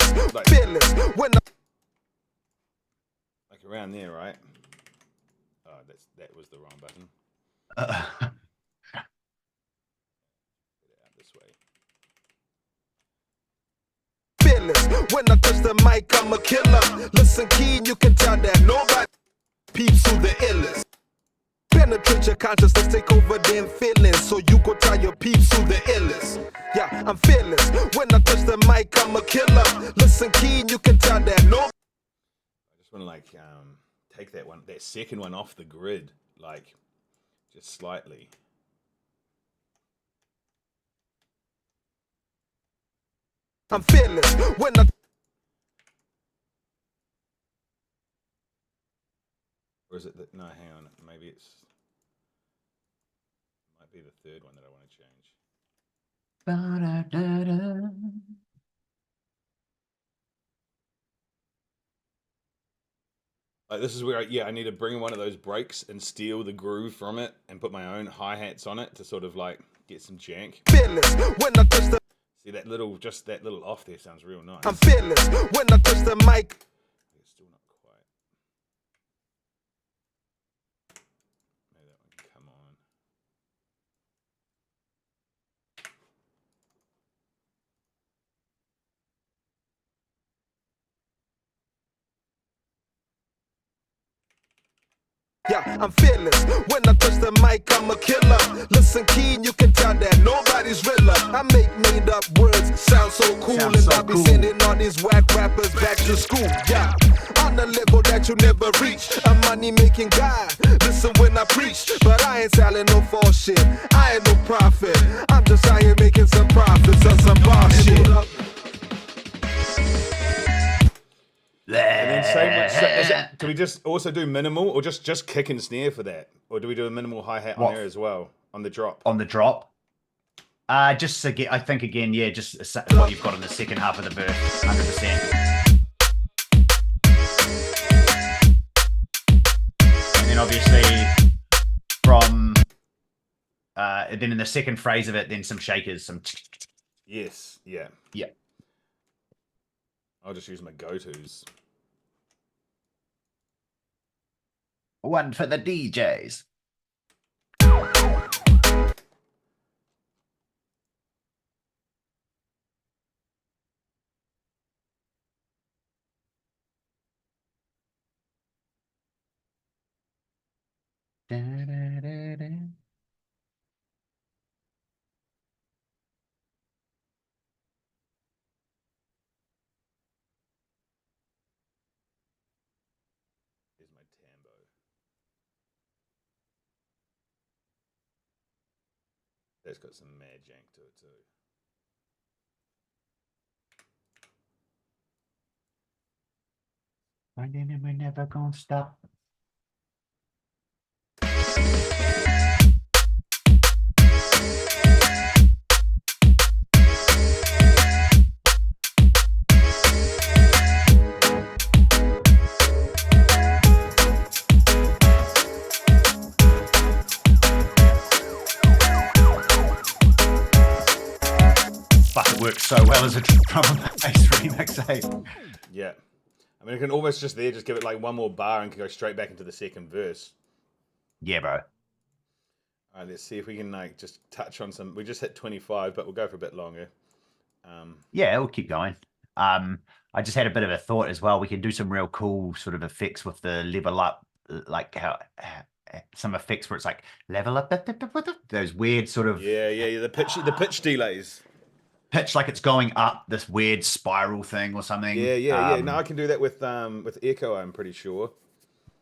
like around there, right? Oh, that was the wrong button. When I touch the mic, I'm a killer. Listen, Keen, you can tell that nobody peeps who the illest. Penetrate your consciousness, take over them feelings. So you go tell your peeps who the illest. Yeah, I'm fearless. When I touch the mic, I'm a killer. Listen, Keen, you can tell that nobody. I just want to like take that second one off the grid, like just slightly. I'm fearless when I. Or is it that? No, hang on. Maybe it might be the third one that I want to change. Like this is where I need to bring one of those breaks and steal the groove from it and put my own hi-hats on it to sort of like get some jank. Fearless when I touch the. See that little off there sounds real nice. I'm fearless when I touch the mic. It's still not quite. Maybe that one can come on. Yeah, I'm fearless. When I touch the mic, I'm a killer. Listen, Keen, you can tell that nobody's realer. I make made up words sound so cool, and I be sending all these whack rappers back to school. Yeah, on the level that you never reach, a money making guy. Listen when I preach, but I ain't selling no false shit. I ain't no prophet. I'm just out here making some profits on some boss shit. can we just also do minimal, or just kick and snare for that, or do we do a minimal hi hat on there as well on the drop? On the drop. Just again, I think again, yeah, just what you've got in the second half of the verse, 100%. And then obviously from then in the second phrase of it, then some shakers, some. Yes, yeah. I'll just use my go-tos. One for the DJs. Here's my tambo. That's got some mad jank to it too. And then we're never gonna stop. Fuck, it works so well as a drum and bass remix, eh? Yeah. I mean, I can almost just give it like one more bar and can go straight back into the second verse. Yeah, bro. All right, let's see if we can like just touch on some. We just hit 25, but we'll go for a bit longer. Yeah, we'll keep going. I just had a bit of a thought as well. We can do some real cool sort of effects with the level up, like how some effects where it's like level up, those weird sort of Yeah. The pitch delays. pitch, like it's going up this weird spiral thing or something. Yeah. No, I can do that with Echo. I'm pretty sure.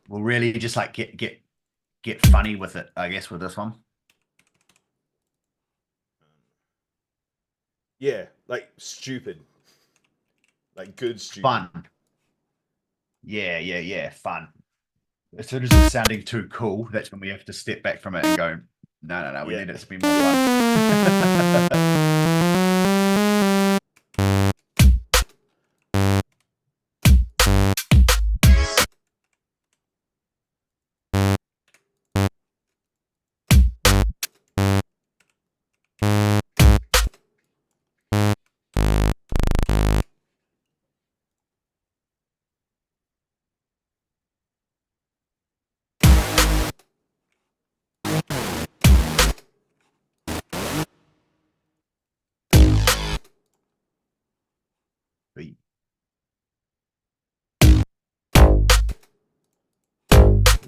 We'll really just like get funny with it, I guess, with this one. Yeah, like stupid, like good stupid. Fun. Yeah. Fun. As soon as it's sounding too cool, that's when we have to step back from it and go, no. We need it to be more fun.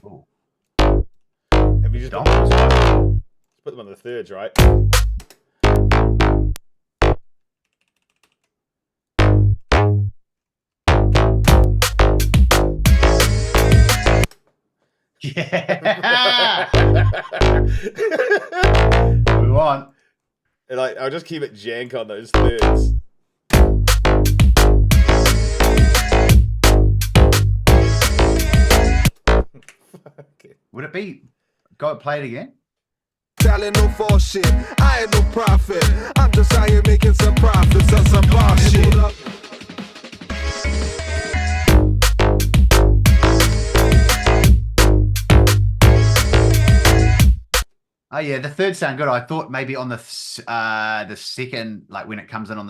Ooh. Have you just put them on the thirds, right? Yeah. We want. And like, I'll just keep it jank on those thirds. Would it be? Go play it again. Telling no false shit. I ain't no prophet. I'm just out here making some profits on some bar shit. Oh yeah, the third sound good. I thought maybe on the second, like when it comes in on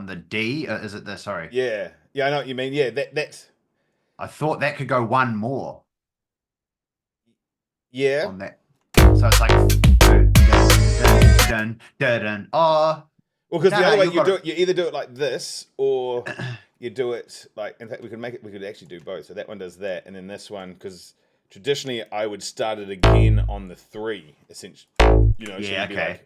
the D, is it the sorry? Yeah, I know what you mean. Yeah, that's. I thought that could go one more. Yeah. On that, so it's like dun. Oh. Well, because the other way you do it, you either do it like this, or you do it like. In fact, we could actually do both. So that one does that, and then this one, because traditionally I would start it again on the 3, essentially. You know. Yeah. Okay.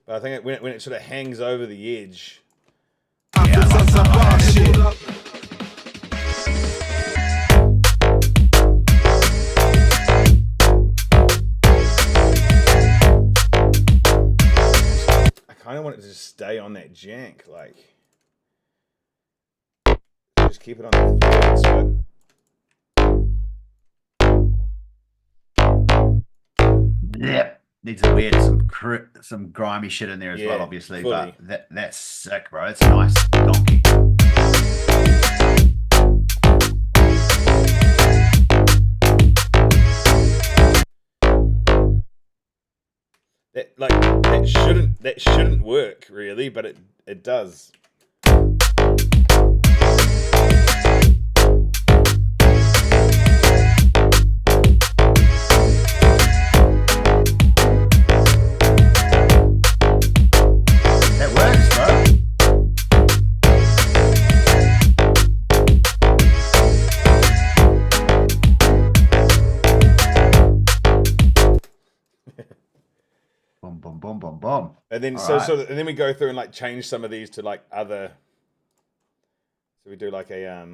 But I think when it sort of hangs over the edge. Yeah, I like that. kind of want it to just stay on that jank, like just keep it on the third, so Yep. Needs a weird some grimy shit in there as well, Yeah, obviously. fully. But that's sick, bro. It's nice. Donkey. that shouldn't work really, but it does. That works, bro. Boom, boom, boom, boom, boom. And then All right. and then we go through and like change some of these to like other. So we do like a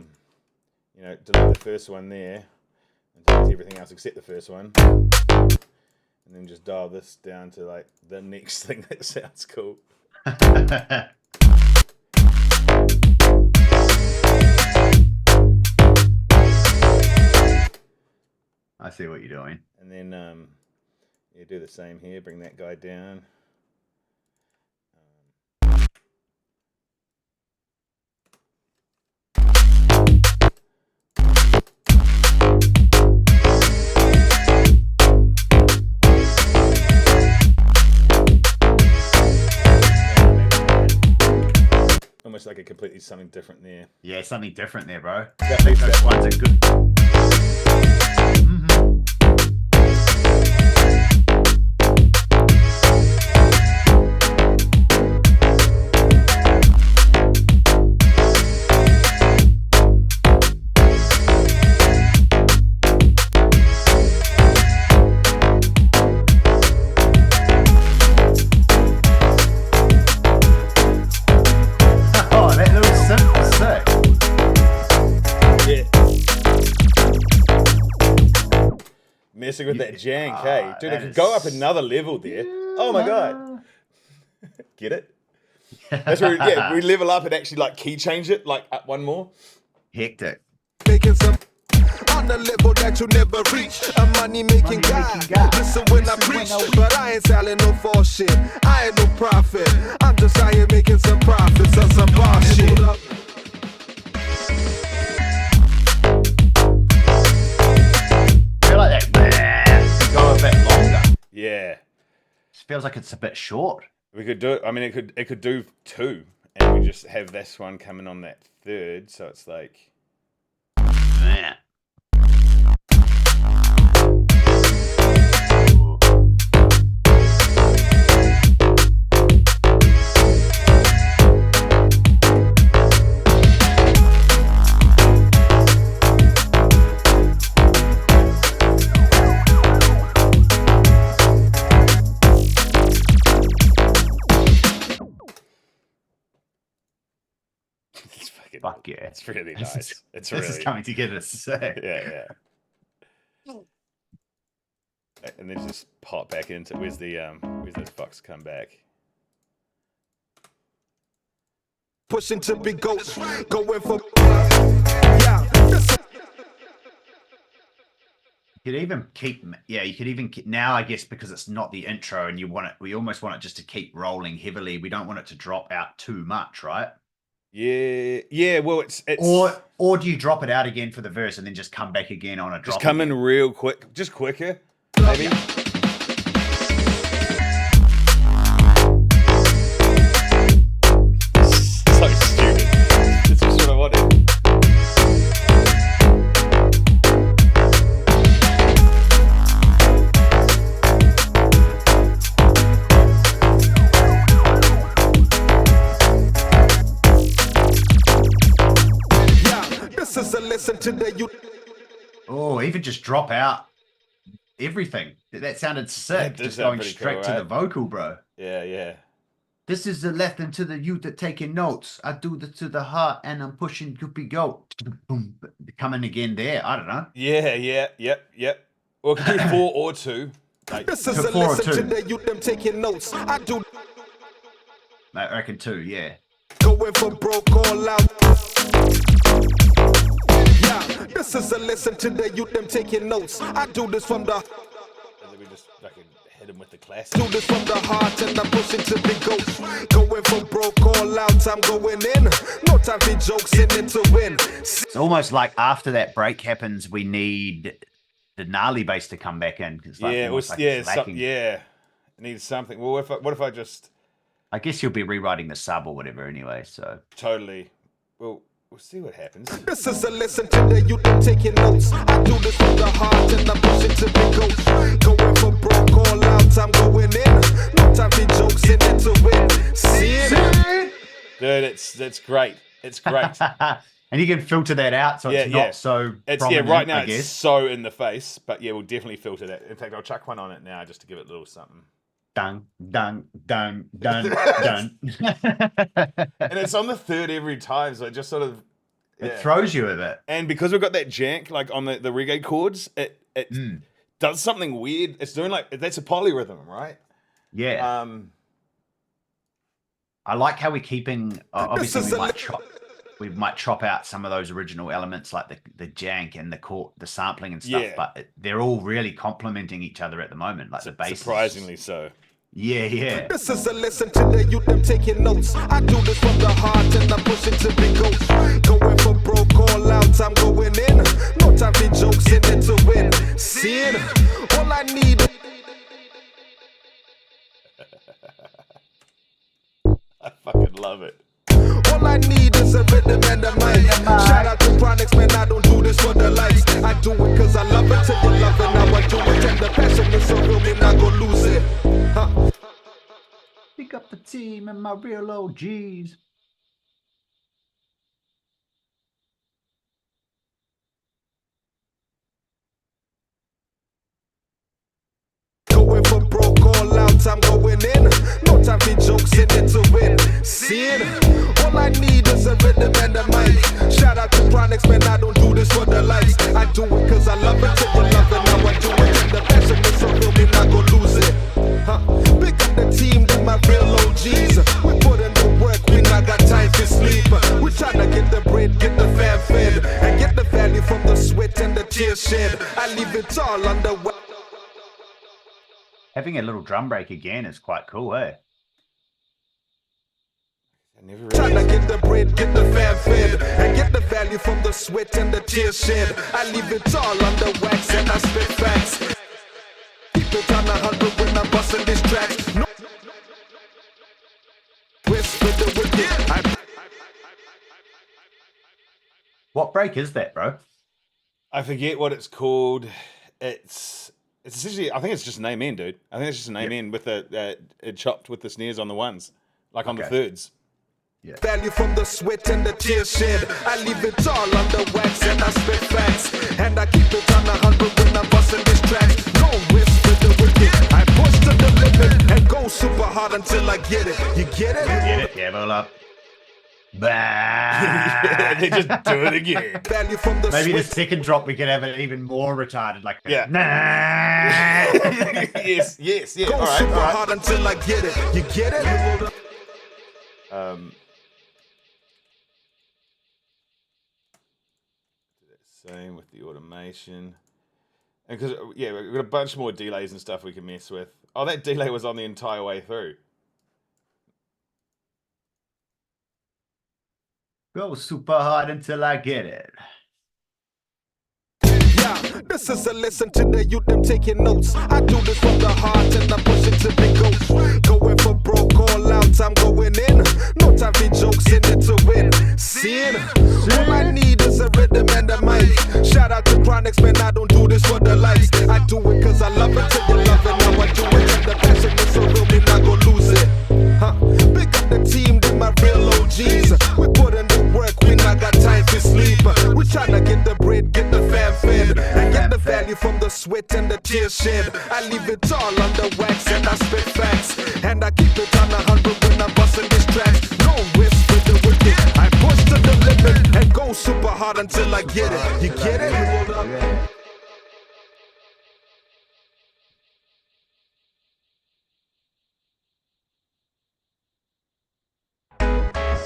delete the first one there, and delete everything else except the first one, and then just dial this down to like the next thing that sounds cool. I see what you're doing. And then you do the same here. Bring that guy down. Almost like a completely something different there. Yeah, something different there, bro. That I think makes those that ones are good. Oh, that little synth is sick. Yeah. Messing with that jank, hey. Dude, it that could is- go up another level there. Oh my god. Get it? That's where we level up and actually like key change it, like up one more. Hectic. Making some on a level that you never reach. A money making guy. Listen when I preach, but I ain't selling no false shit. I ain't no prophet. I'm just out here making some profits on some boss shit. I feel like that could go a bit longer. Yeah. Just feels like it's a bit short. We could do it. I mean it could do two, and we just have this one coming on that third, so it's like Yeah. it's fucking Fuck yeah. it's really This nice. is- It's This really is coming together sick. yeah. And then just pop back into where's those fucks come back. Pushing to be goats, going for yeah. You could even keep, you could even keep, now I guess because it's not the intro and we almost want it just to keep rolling heavily. We don't want it to drop out too much, right? Yeah. Well, it's Or do you drop it out again for the verse and then just come back again on a drop? just come in again? real quick, just quicker, maybe. So stupid. This is what I wanted. Yeah, this is a lesson to the youth. Oh, even just drop out everything. That sounded sick. does Just sound going pretty straight cool, to the right? vocal, bro. Yeah. This is the lesson to the youth that taking notes. I do this to the heart and I'm pushing Goopy Go. Boom. Coming again there. I don't know. Yeah. Yep. Or could do 4 or 2. Like, This is To a 4 or lesson 2. to the youth, them taking notes. I do I reckon 2, yeah. Going from broke all out. Yeah, this is a lesson to the youth, them taking notes. I do this from the... And then we just fucking hit him with the classic. Do this from the heart and I'm pushing to the ghost. Going from broke all out, I'm going in. No time for jokes, in it to win. It's almost like after that break happens, we need the gnarly bass to come back in. It's like, Yeah, it almost was, like yeah, it's lacking. it needs something. Well, what if I just I guess you'll be rewriting the sub or whatever anyway, so. totally, well, we'll see what happens. This is a lesson to the youth, I'm taking notes. I do this from the heart and I'm pushing to the ghost. Going from broke all out, I'm going in. No time for jokes, in it to win. See it? Dude, it's great. It's great. And you can filter that out so it's not so prominent, right now I it's guess. so in the face, but yeah, we'll definitely filter that. In fact, I'll chuck one on it now just to give it a little something. Dun, dun, dun, dun, dun. And it's on the third every time, so it just sort of It throws you a bit. And because we've got that jank like on the reggae chords, it does something weird. It's doing like that's a polyrhythm, right? Yeah. I like how we're keeping. Obviously, we might chop out some of those original elements, like the jank and the sampling and stuff. Yeah. But they're all really complementing each other at the moment. Like the bass, Surprisingly so. Yeah. This is a lesson to the youth, them taking notes. I do this from the heart and I'm pushing to the ghost. Going from broke all out, I'm going in. No time for jokes, in it to win. See it? All I need. I fucking love it. All I need is a rhythm and a mic. Shout out to Chronics, man, I don't do this for the likes. I do it cause I love it, till you love it, now I do it. And the passion is so real, me not gonna lose it. Huh. Pick up the team and my real OGs. Going from broke all out, I'm going in. No time for jokes, in it to win. See it? All I need is a rhythm and a mic. Shout out to Chronics, man, I don't do this for the likes. I do it cause I love it, till you love it, now I do it. And the passion is so real, me not gonna lose it. Huh. Pick up the team, them my real OGs. We put in the work, we not got time to sleep. We tryna get the bread, get the fam fed, and get the value from the sweat and the tears shed. I leave it all on the way. Having a little drum break again is quite cool, eh? I never Tryna really... get the bread, get the fam fed, and get the value from the sweat and the tears shed. I leave it all on the wax and I spit facts. Keep it on 100 when I'm busting this track. No. Whisper the wicked. What break is that, bro? I forget what it's called. It's essentially, I think it's just an amen, dude. I think it's just an amen with the it chopped with the snares on the ones, like on the thirds. Yeah. Value from the sweat and the tears shed. I leave it all on the wax and I spit facts. And I keep it on 100 when I'm busting this track. No risk with the wicked. I push to the limit and go super hard until I get it. You get it? Get it? Yeah, roll up. Bah. They just do it again. Value from the Maybe the sweat. second drop we could have it even more retarded, like Yeah. Nah. yes, yeah. Go All right, super all right. hard until I get it. You get it? Same with the automation. And because, yeah, we've got a bunch more delays and stuff we can mess with. Oh, that delay was on the entire way through. Go super hard until I get it. Yeah, this is a lesson to the youth, them taking notes. I do this from the heart and I'm pushing to the ghost. Going from broke all out, I'm going in. No time for jokes, in it to win. See it? All I need is a rhythm and a mic. Shout out to Chronics, man, I don't do this for the likes. I do it cause I love it, till you love it, now I do it. And the passion is so real, me not gonna lose it. Huh. Pick up the team, them my real OGs. We put in the work, we not got time to sleep. We tryna get the bread, get the fam fed, and get the value from the sweat and the tears shed. I leave it all on the wax and I spit facts. And I keep it on 100 when I'm busting this track. No risk with the wicked. I push to the limit and go super hard until I get it. You get it?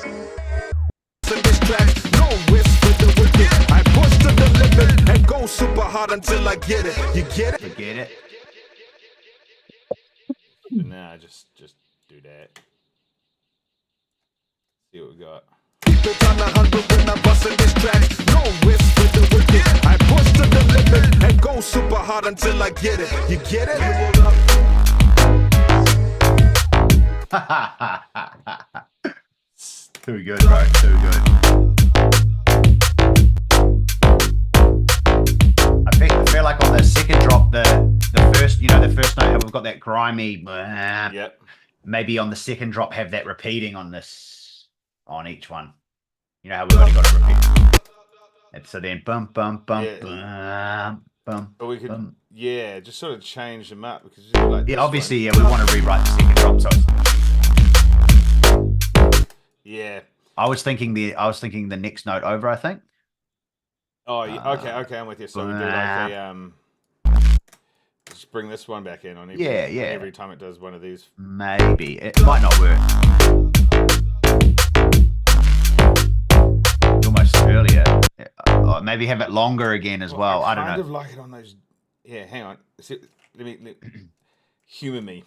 This track, no risk for the wicked. I push to the limit and go super hard until I get it. You get it? Forget it. Nah, just do that. See what we got. Keep it on 100 when I'm busting this track. No risk for the wicked. I push to the limit and go super hard until I get it. You get it? Too good, bro. Too good. I feel like on the second drop, the first note, how we've got that grimy. Yep. Maybe on the second drop, have that repeating on each one. You know how we've only got to repeat. And so then bum bum bum bum bum. But we could, bum. just sort of change them up because like Yeah, obviously, we want to rewrite the second drop. So yeah. I was thinking the next note over. I think. Oh, yeah. Okay, I'm with you. So we do like a just bring this one back in on every, every time it does one of these. Maybe it might not work. Almost earlier. Maybe have it longer again as well. I don't know. Kind of like it on those. Yeah, hang on. Let me humor me.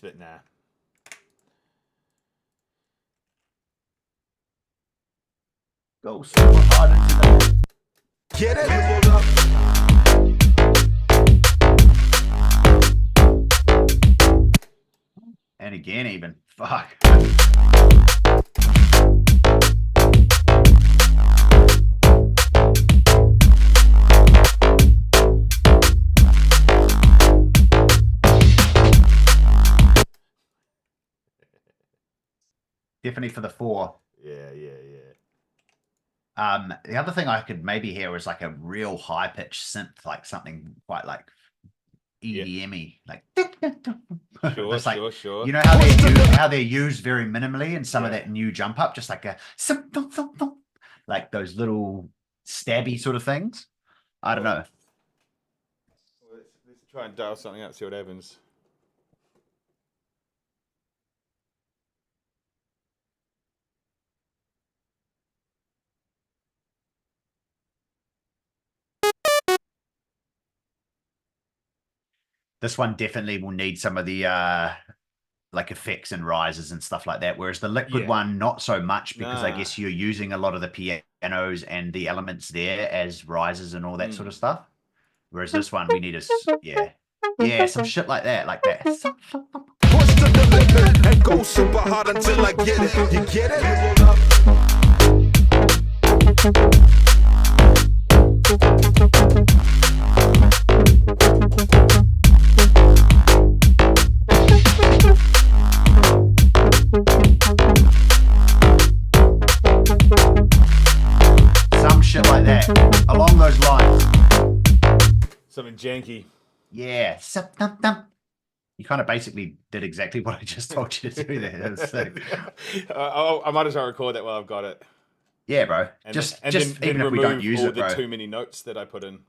But nah. Go super hard into that. Get it? And again, even. Fuck. Definitely for the 4. Yeah. The other thing I could maybe hear was like a real high pitched synth, like something quite like EDM-y, like Sure. You know how they're used very minimally in some of that new jump up, just like a like those little stabby sort of things. I don't know. Let's try and dial something out, see what happens. This one definitely will need some of the like effects and rises and stuff like that. Whereas the liquid one, not so much, because I guess you're using a lot of the pianos and the elements there as rises and all that sort of stuff. Whereas this one, we need some shit like that, Push to the limit and go super hard until I get it. You get it? Some shit like that, along those lines. Something janky. Yeah. You kind of basically did exactly what I just told you to do there. That was sick. I might as well record that while I've got it. Yeah, bro. And just then even if we don't use all it, bro. the too many notes that I put in.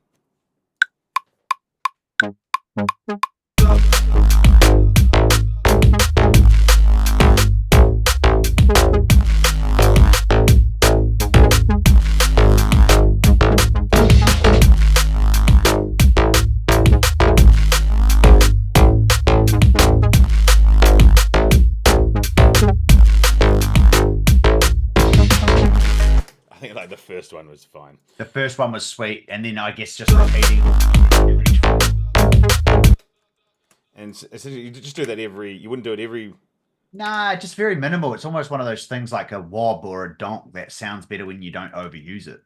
I think like the first one was fine. The first one was sweet, and then I guess just repeating. And essentially, you just do that you wouldn't do it every. Nah, just very minimal. It's almost one of those things like a wob or a donk that sounds better when you don't overuse it.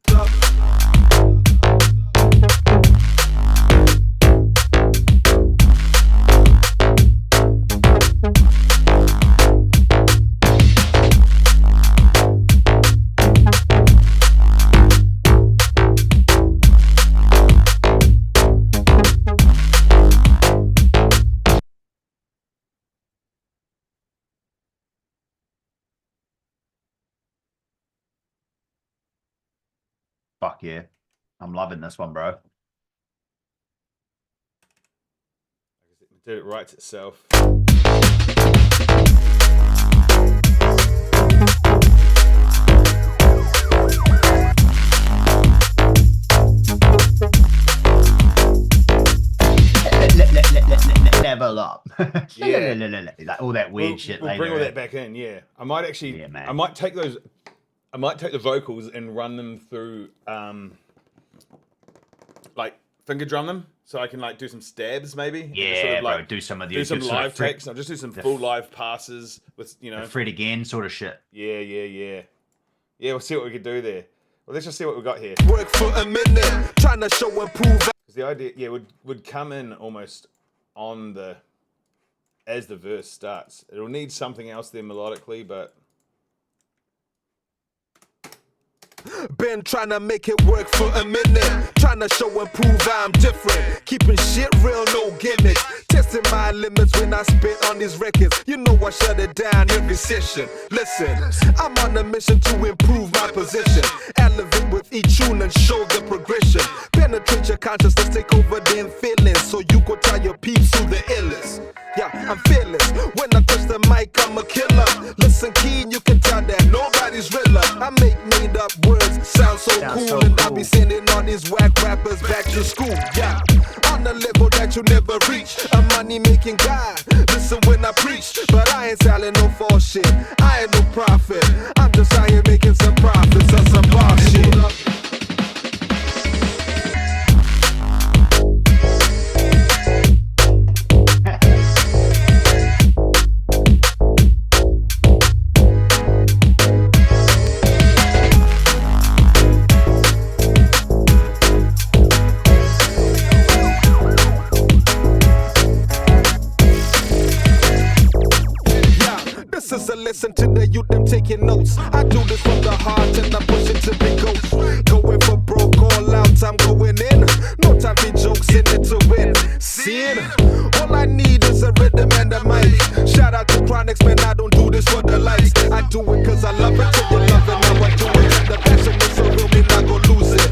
Fuck yeah. I'm loving this one, bro. Did it writes itself. Level up. Yeah. Like all that weird shit. We'll bring all that back in. Yeah, I might actually. Yeah, man. I might take those. I might take the vocals and run them through, like finger drum them, so I can like do some stabs maybe. And just Yeah, sort of, like, bro. Do some of the do some sort of live takes. I'll just do some full live passes with Fred again sort of shit. Yeah. Yeah, we'll see what we can do there. Well, let's just see what we got here. Work for a minute, trying to show and prove. Because the idea, yeah, would come in almost on the as the verse starts. It'll need something else there melodically, but Been trying to make it work for a minute, trying to show and prove I'm different, keeping shit real, no gimmicks, testing my limits when I spit on these records. You know I shut it down every session. Listen, I'm on a mission to improve my position, elevate with each tune and show the progression, penetrate your consciousness, take over them feelings, so you go tell your peeps who the illest. Yeah, I'm fearless. When I touch the mic, I'm a killer. Listen keen, you can tell that nobody's realer. I make made up words, sound so cool, and I be sending all these whack rappers back to school. Yeah, on the level that you never reach, a money making guy. Listen when I preach, but I ain't selling no false shit. I ain't no prophet. I'm just out here making some profits on some bar shit. Listen to the youth, them taking notes. I do this from the heart and I push it to the ghost. Going for broke, all out, I'm going in. No time for jokes, in it to win. Sin. All I need is a rhythm and a mic. Shout out to Chronics, man, I don't do this for the likes. I do it cause I love it, till you love it, now I do it. And the passion is so real, me not gon' lose it.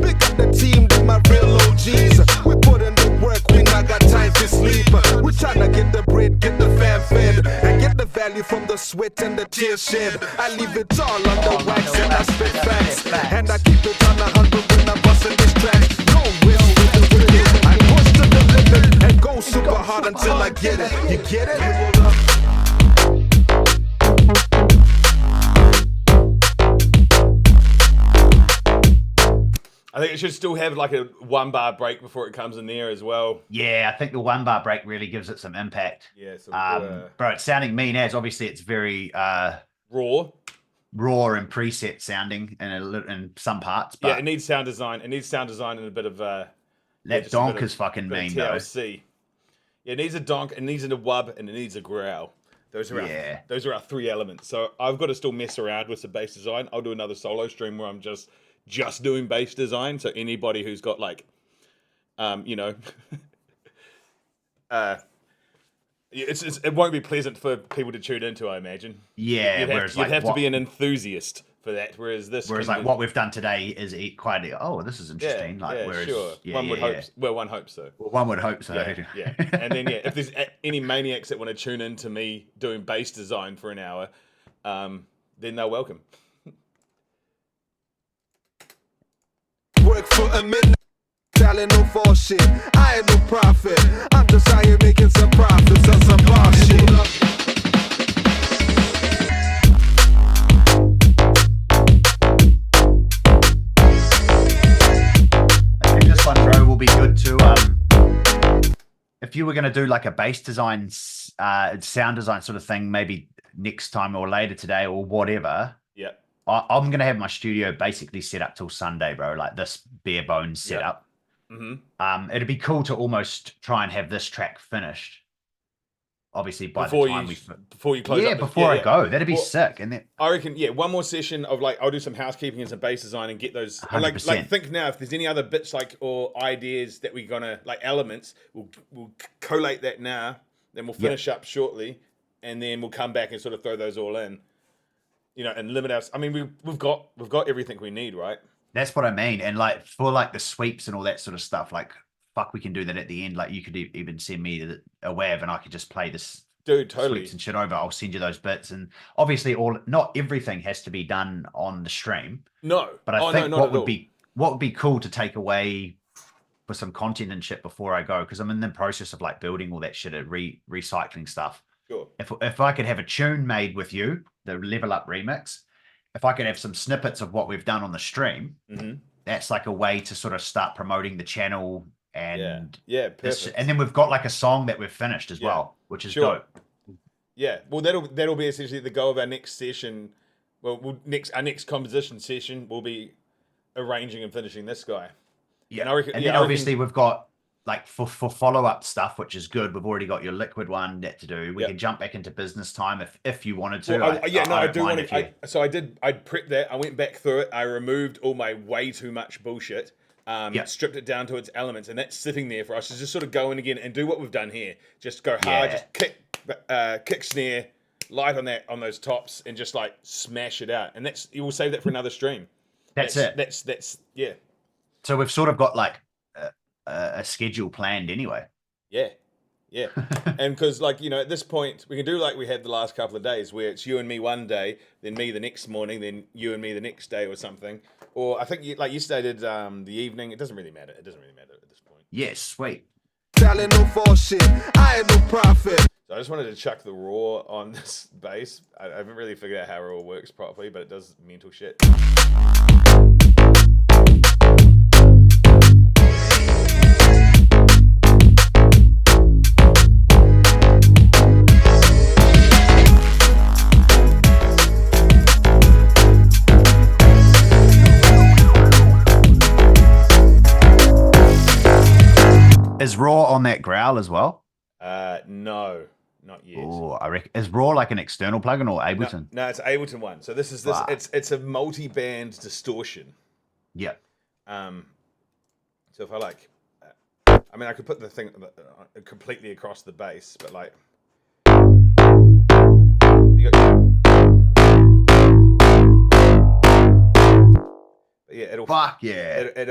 Pick up the team, they my real OGs. We put in the work, we not got time to sleep. We tryna get the bread, get the fam fed, and get the value from the sweat and the tears shed. I leave it all on the wax and I spit facts, and I keep it on 100 when I'm busting this track. No risk with the rhythm. I push to the limit and go super hard until I get it. You get it? I think it should still have like a 1 bar break before it comes in there as well. Yeah, I think the 1 bar break really gives it some impact. Yeah, so bro, it's sounding mean as obviously it's very raw and preset sounding in some parts. But yeah, it needs sound design. It needs sound design and a bit of that donk is fucking mean though. TLC. Yeah, it needs a donk, it needs a wub, and it needs a growl. Those are our 3 elements. So I've got to still mess around with the bass design. I'll do another solo stream where I'm just doing bass design. So anybody who's got like, it won't be pleasant for people to tune into, I imagine. Yeah, you'd have to be an enthusiast for that. Whereas what we've done today is quite. Oh, this is interesting. Sure. One would hope. Well, one hopes so. Well, one would hope so. Yeah. And then if there's any maniacs that want to tune into me doing bass design for an hour, then they're welcome. Work for a minute, selling no false shit. I ain't no prophet. I'm just out here making some profits on some bar shit. I think this one, bro, will be good too. If you were going to do like a bass design, sound design sort of thing, maybe next time or later today or whatever. Yeah. I'm going to have my studio basically set up till Sunday, bro. Like this bare bones setup. Mm-hmm. It'd be cool to almost try and have this track finished. Obviously, by before the time before you close up. Before I go. That'd be sick. And then I reckon, one more session of like, I'll do some housekeeping and some bass design and get those. And like think now, if there's any other bits like or ideas that we're gonna like elements, we'll collate that now. Then we'll finish up shortly, and then we'll come back and sort of throw those all in. And limit us. I mean, we've got everything we need, right? That's what I mean. And like for like the sweeps and all that sort of stuff, like fuck, we can do that at the end. Like you could even send me a WAV and I could just play this Dude, totally. sweeps and shit over. I'll send you those bits. And obviously not everything has to be done on the stream. No. But I no, think not at all. what would be cool to take away for some content and shit before I go, because I'm in the process of like building all that shit and recycling stuff. Sure. If I could have a tune made with you, the Level Up remix, if I could have some snippets of what we've done on the stream, that's like a way to sort of start promoting the channel and perfect. And then we've got like a song that we've finished as well, which is dope. Yeah, well, that'll be essentially the goal of our next session. Well, our next composition session will be arranging and finishing this guy. Yeah, and, I reckon, and then obviously we've got like for follow-up stuff, which is good. We've already got your liquid one that to do. We can jump back into business time if you wanted to. Well, I do want to. So I prepped that. I went back through it. I removed all my way too much bullshit. Stripped it down to its elements, and that's sitting there for us to just sort of go in again and do what we've done here. Just go hard, just kick snare, light on those tops, and just like smash it out. And you will save that for another stream. That's it. That's yeah. So we've sort of got like a schedule planned anyway. Yeah. And because like, at this point we can do like we had the last couple of days where it's you and me one day, then me the next morning, then you and me the next day or something. Or I think like yesterday did the evening. It doesn't really matter. It doesn't really matter at this point. Yes, sweet. Telling no false shit. I ain't no prophet. So I just wanted to chuck the raw on this bass. I haven't really figured out how raw works properly, but it does mental shit. Is Raw on that growl as well? No, not yet. Oh, I reckon is Raw like an external plugin or Ableton? No, it's Ableton one. So this is this. Wow. It's a multi-band distortion. Yeah. So if I like, I mean, I could put the thing completely across the bass, but like, you got. But yeah, it'll. Fuck yeah. It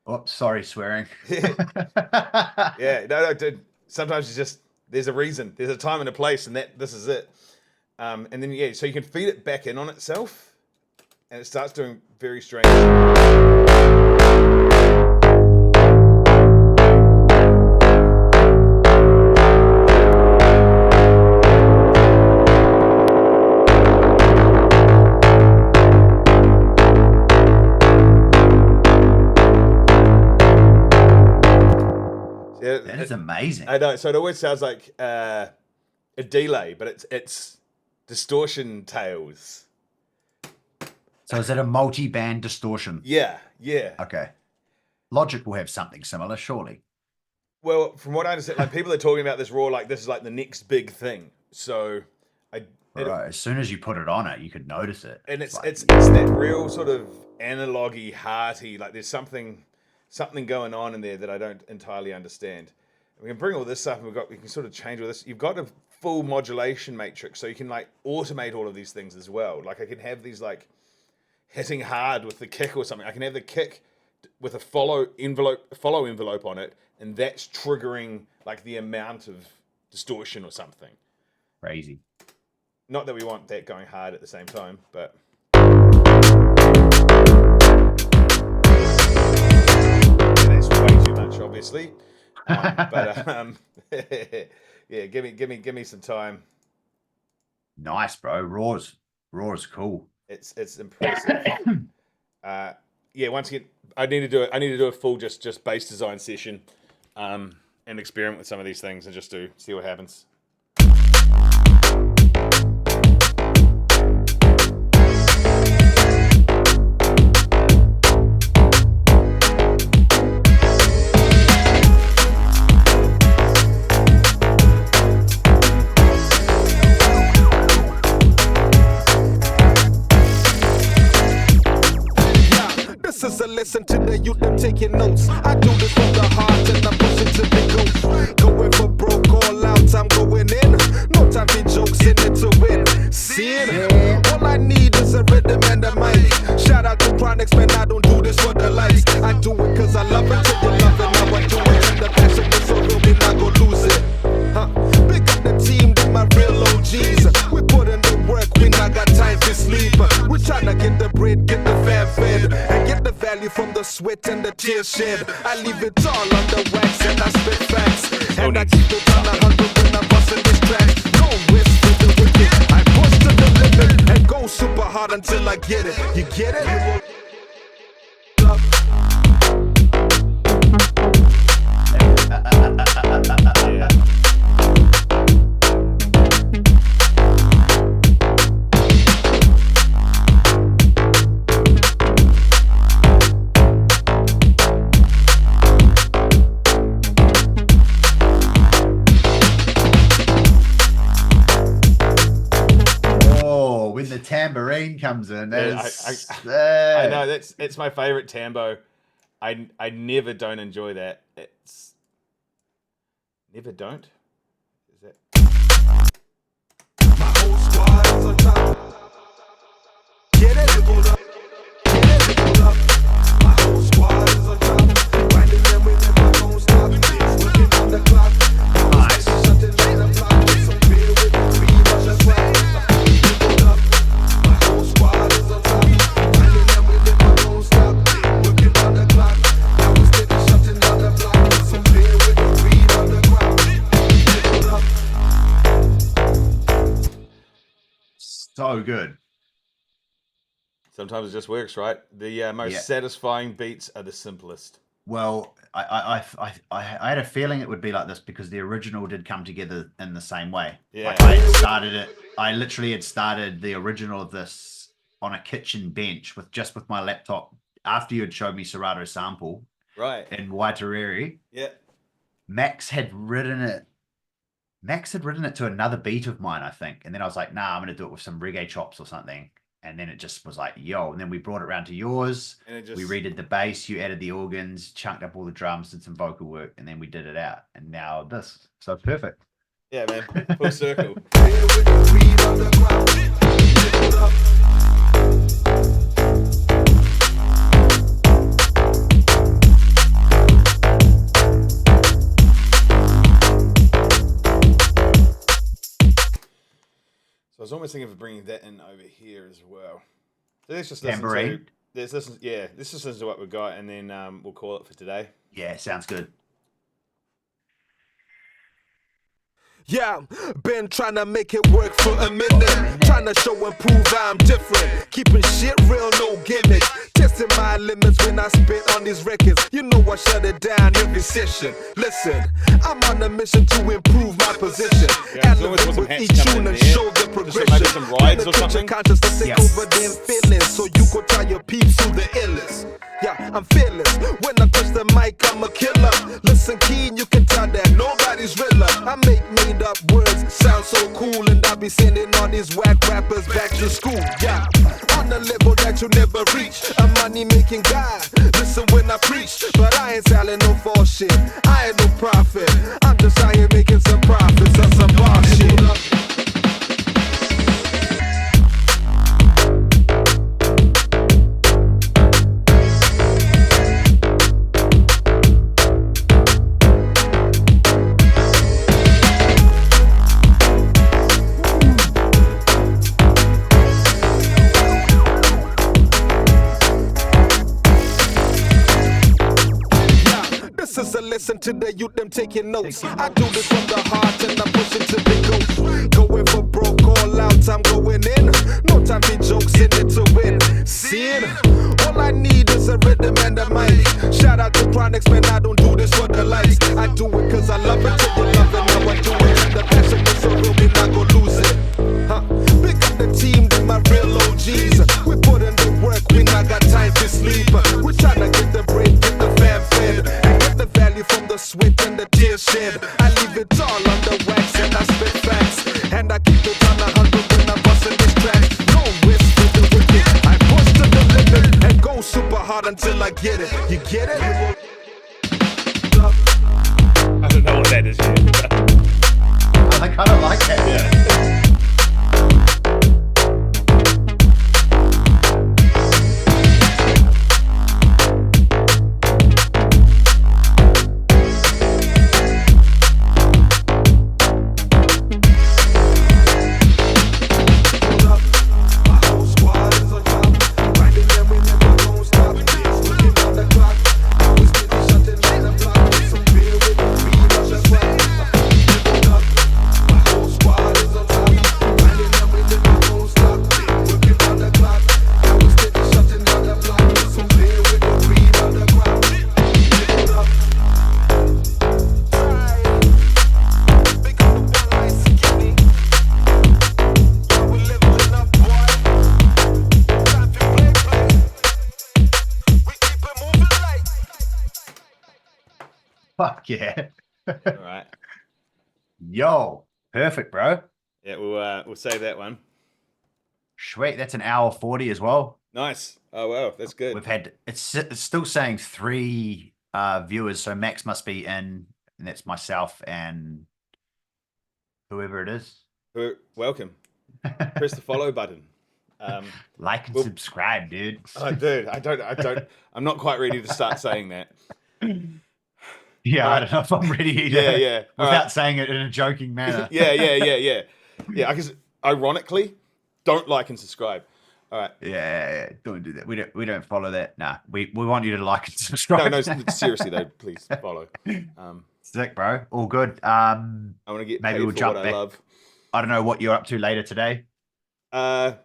Oh, sorry, swearing. Yeah, no, dude. Sometimes it's just there's a reason, there's a time and a place, and this is it. And then so you can feed it back in on itself, and it starts doing very strange. That is amazing. I know. So it always sounds like a delay, but it's distortion tails. So is it a multi-band distortion? Yeah. Okay. Logic will have something similar, surely. Well, from what I understand, like people are talking about this Raw like this is like the next big thing. So right. As soon as you put it on it, you could notice it. And it's that real sort of analogy, hearty, like there's something going on in there that I don't entirely understand. We can bring all this stuff and we can sort of change all this. You've got a full modulation matrix, so you can like automate all of these things as well. Like I can have these like hitting hard with the kick or something. I can have the kick with a follow envelope on it, and that's triggering like the amount of distortion or something. Crazy. Not that we want that going hard at the same time, but that's way too much, obviously. Yeah, give me some time. Nice, bro. Raw's cool. It's impressive. Once again, I need to do a full just bass design session, and experiment with some of these things and just see what happens. Listen to the youth, them taking notes. I do this from the heart and I push it to the ghost. Going for broke, all out, I'm going in. No time for jokes, in it to win. Sin. All I need is a rhythm and a mic. Shout out to Chronics, man, I sleep. We're trying to get the bread, get the fam fed, and get the value from the sweat and the tears shed. I leave it all on the wax and I spit facts. And I keep it on 100 when I'm busting this track. No risk for the wicked. I push to the limit and go super hard until I get it. You get it? When the tambourine comes in, I know it's my favorite tambo. I never don't enjoy that. It's never don't. Is that? My whole squad is on top. Get it? Hold up. Get it? Hold up. My whole squad is on top. Grinding them with my don't stop. Working on the clock. Nice. Something like the block. Some beer with me. Much as well. Hold up. My whole squad is on top. Grinding them with my don't stop. Working on the clock. Now we're sticking something on the block. Some beer with me. On the ground. Hold up. So good. Sometimes it just works, right? The most satisfying beats are the simplest. Well, I had a feeling it would be like this because the original did come together in the same way. Yeah. Like I had started it. I literally had started the original of this on a kitchen bench with my laptop after you had showed me Serato's sample Right. in Waitariri. Yeah. Max had written it to another beat of mine, I think. And then I was like, nah, I'm going to do it with some reggae chops or something. And then it just was like, yo. And then we brought it around to yours. And it just... We redid the bass. You added the organs, chunked up all the drums, did some vocal work. And then we did it out. And now this. So it's perfect. Yeah, man. Full circle. So I was almost thinking of bringing that in over here as well. So let's just listen Tambourine. Let's just listen to what we've got, and then we'll call it for today. Yeah, sounds good. Yeah, been trying to make it work for a minute. Trying to show and prove I'm different. Keeping shit real, no gimmicks. Testing my limits when I spit on these records. You know I shut it down every session. Listen, I'm on a mission to improve my position. Yeah, And always with some each hats coming tune in and here. show the Just progression. maybe some rides or something? Consciousness take Yes. over them feelings. So you go try your peeps to the illest. Yeah, I'm fearless. When I touch the mic, I'm a killer. Listen, Keen, you can tell that nobody's realer. I make made up words sound so cool, and I be sending all these whack rappers back to school. Yeah, on a level that you never reach. A money making guy. Listen when I preach, but I ain't selling no false shit. I ain't no prophet. I'm just out here making some profits on some bar shit. Listen to the youth, them taking notes. I do this from the heart and I'm pushing to the ghost. Going for broke, all out, I'm going in. No time for jokes, in it to win. Sin, all I need is a rhythm and a mic. Shout out to Chronix, man, I don't do this for the likes. I do it cause I love it, till you love it, now I do it. And the passion is so real, we not gon' lose it. Huh? Pick up the team, they my real OGs. We put in the work, we not got time to sleep. We tryna get the break, get the fam fed, and get the value from the sweat and the tears shed. I leave it all on the wax and I spit facts, and I keep it on 100 when I'm busting this track. No risk to the wicked. I push to the limit and go super hard until I get it. You get it? I don't know what that is yet. I kind of like that. Yeah. My whole squad Fuck yeah. All right. Yo, perfect, bro. Yeah, we'll save that one. Sweet. That's an hour 40 as well. Nice. Oh wow, that's good. We've had it's still saying 3 viewers, so Max must be in, and that's myself and whoever it is. Welcome. Press the follow button. Like and well- subscribe, dude. Oh, dude, I don't. I'm not quite ready to start saying that. Yeah, I Alright. don't know if I'm ready either. Yeah, yeah. Without Alright. saying it in a joking manner. Yeah. I guess ironically, don't like and subscribe. All right. Yeah, don't do that. We don't follow that. Nah, we want you to like and subscribe. No, seriously though, please follow. Sick, bro. All good. I want to get Maybe paid we'll for jump what back. I love. I don't know what you're up to later today. I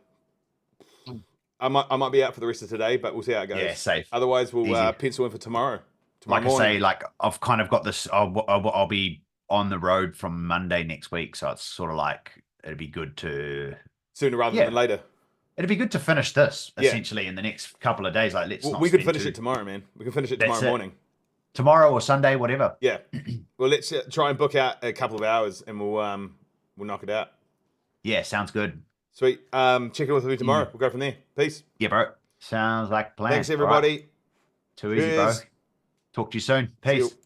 might be out for the rest of today, but we'll see how it goes. Yeah, safe. Otherwise, we'll Easy. pencil in for tomorrow. Like I morning. say, like I've kind of got this. I'll be on the road from Monday next week, so it's sort of like it'd be good to Sooner rather Yeah. than later. it'd be good to finish this Yeah. essentially in the next couple of days. Like let's Well, not we could spend finish too- it tomorrow, man. We can finish it That's tomorrow it. morning. tomorrow or Sunday, whatever. Yeah. Well, let's try and book out a couple of hours, and we'll knock it out. Yeah, sounds good. Sweet. Check in with me tomorrow. We'll go from there. Peace. Yeah, bro. Sounds like a plan. Thanks, All right. everybody. Too easy, bro. Cheers. Talk to you soon. See Peace. you.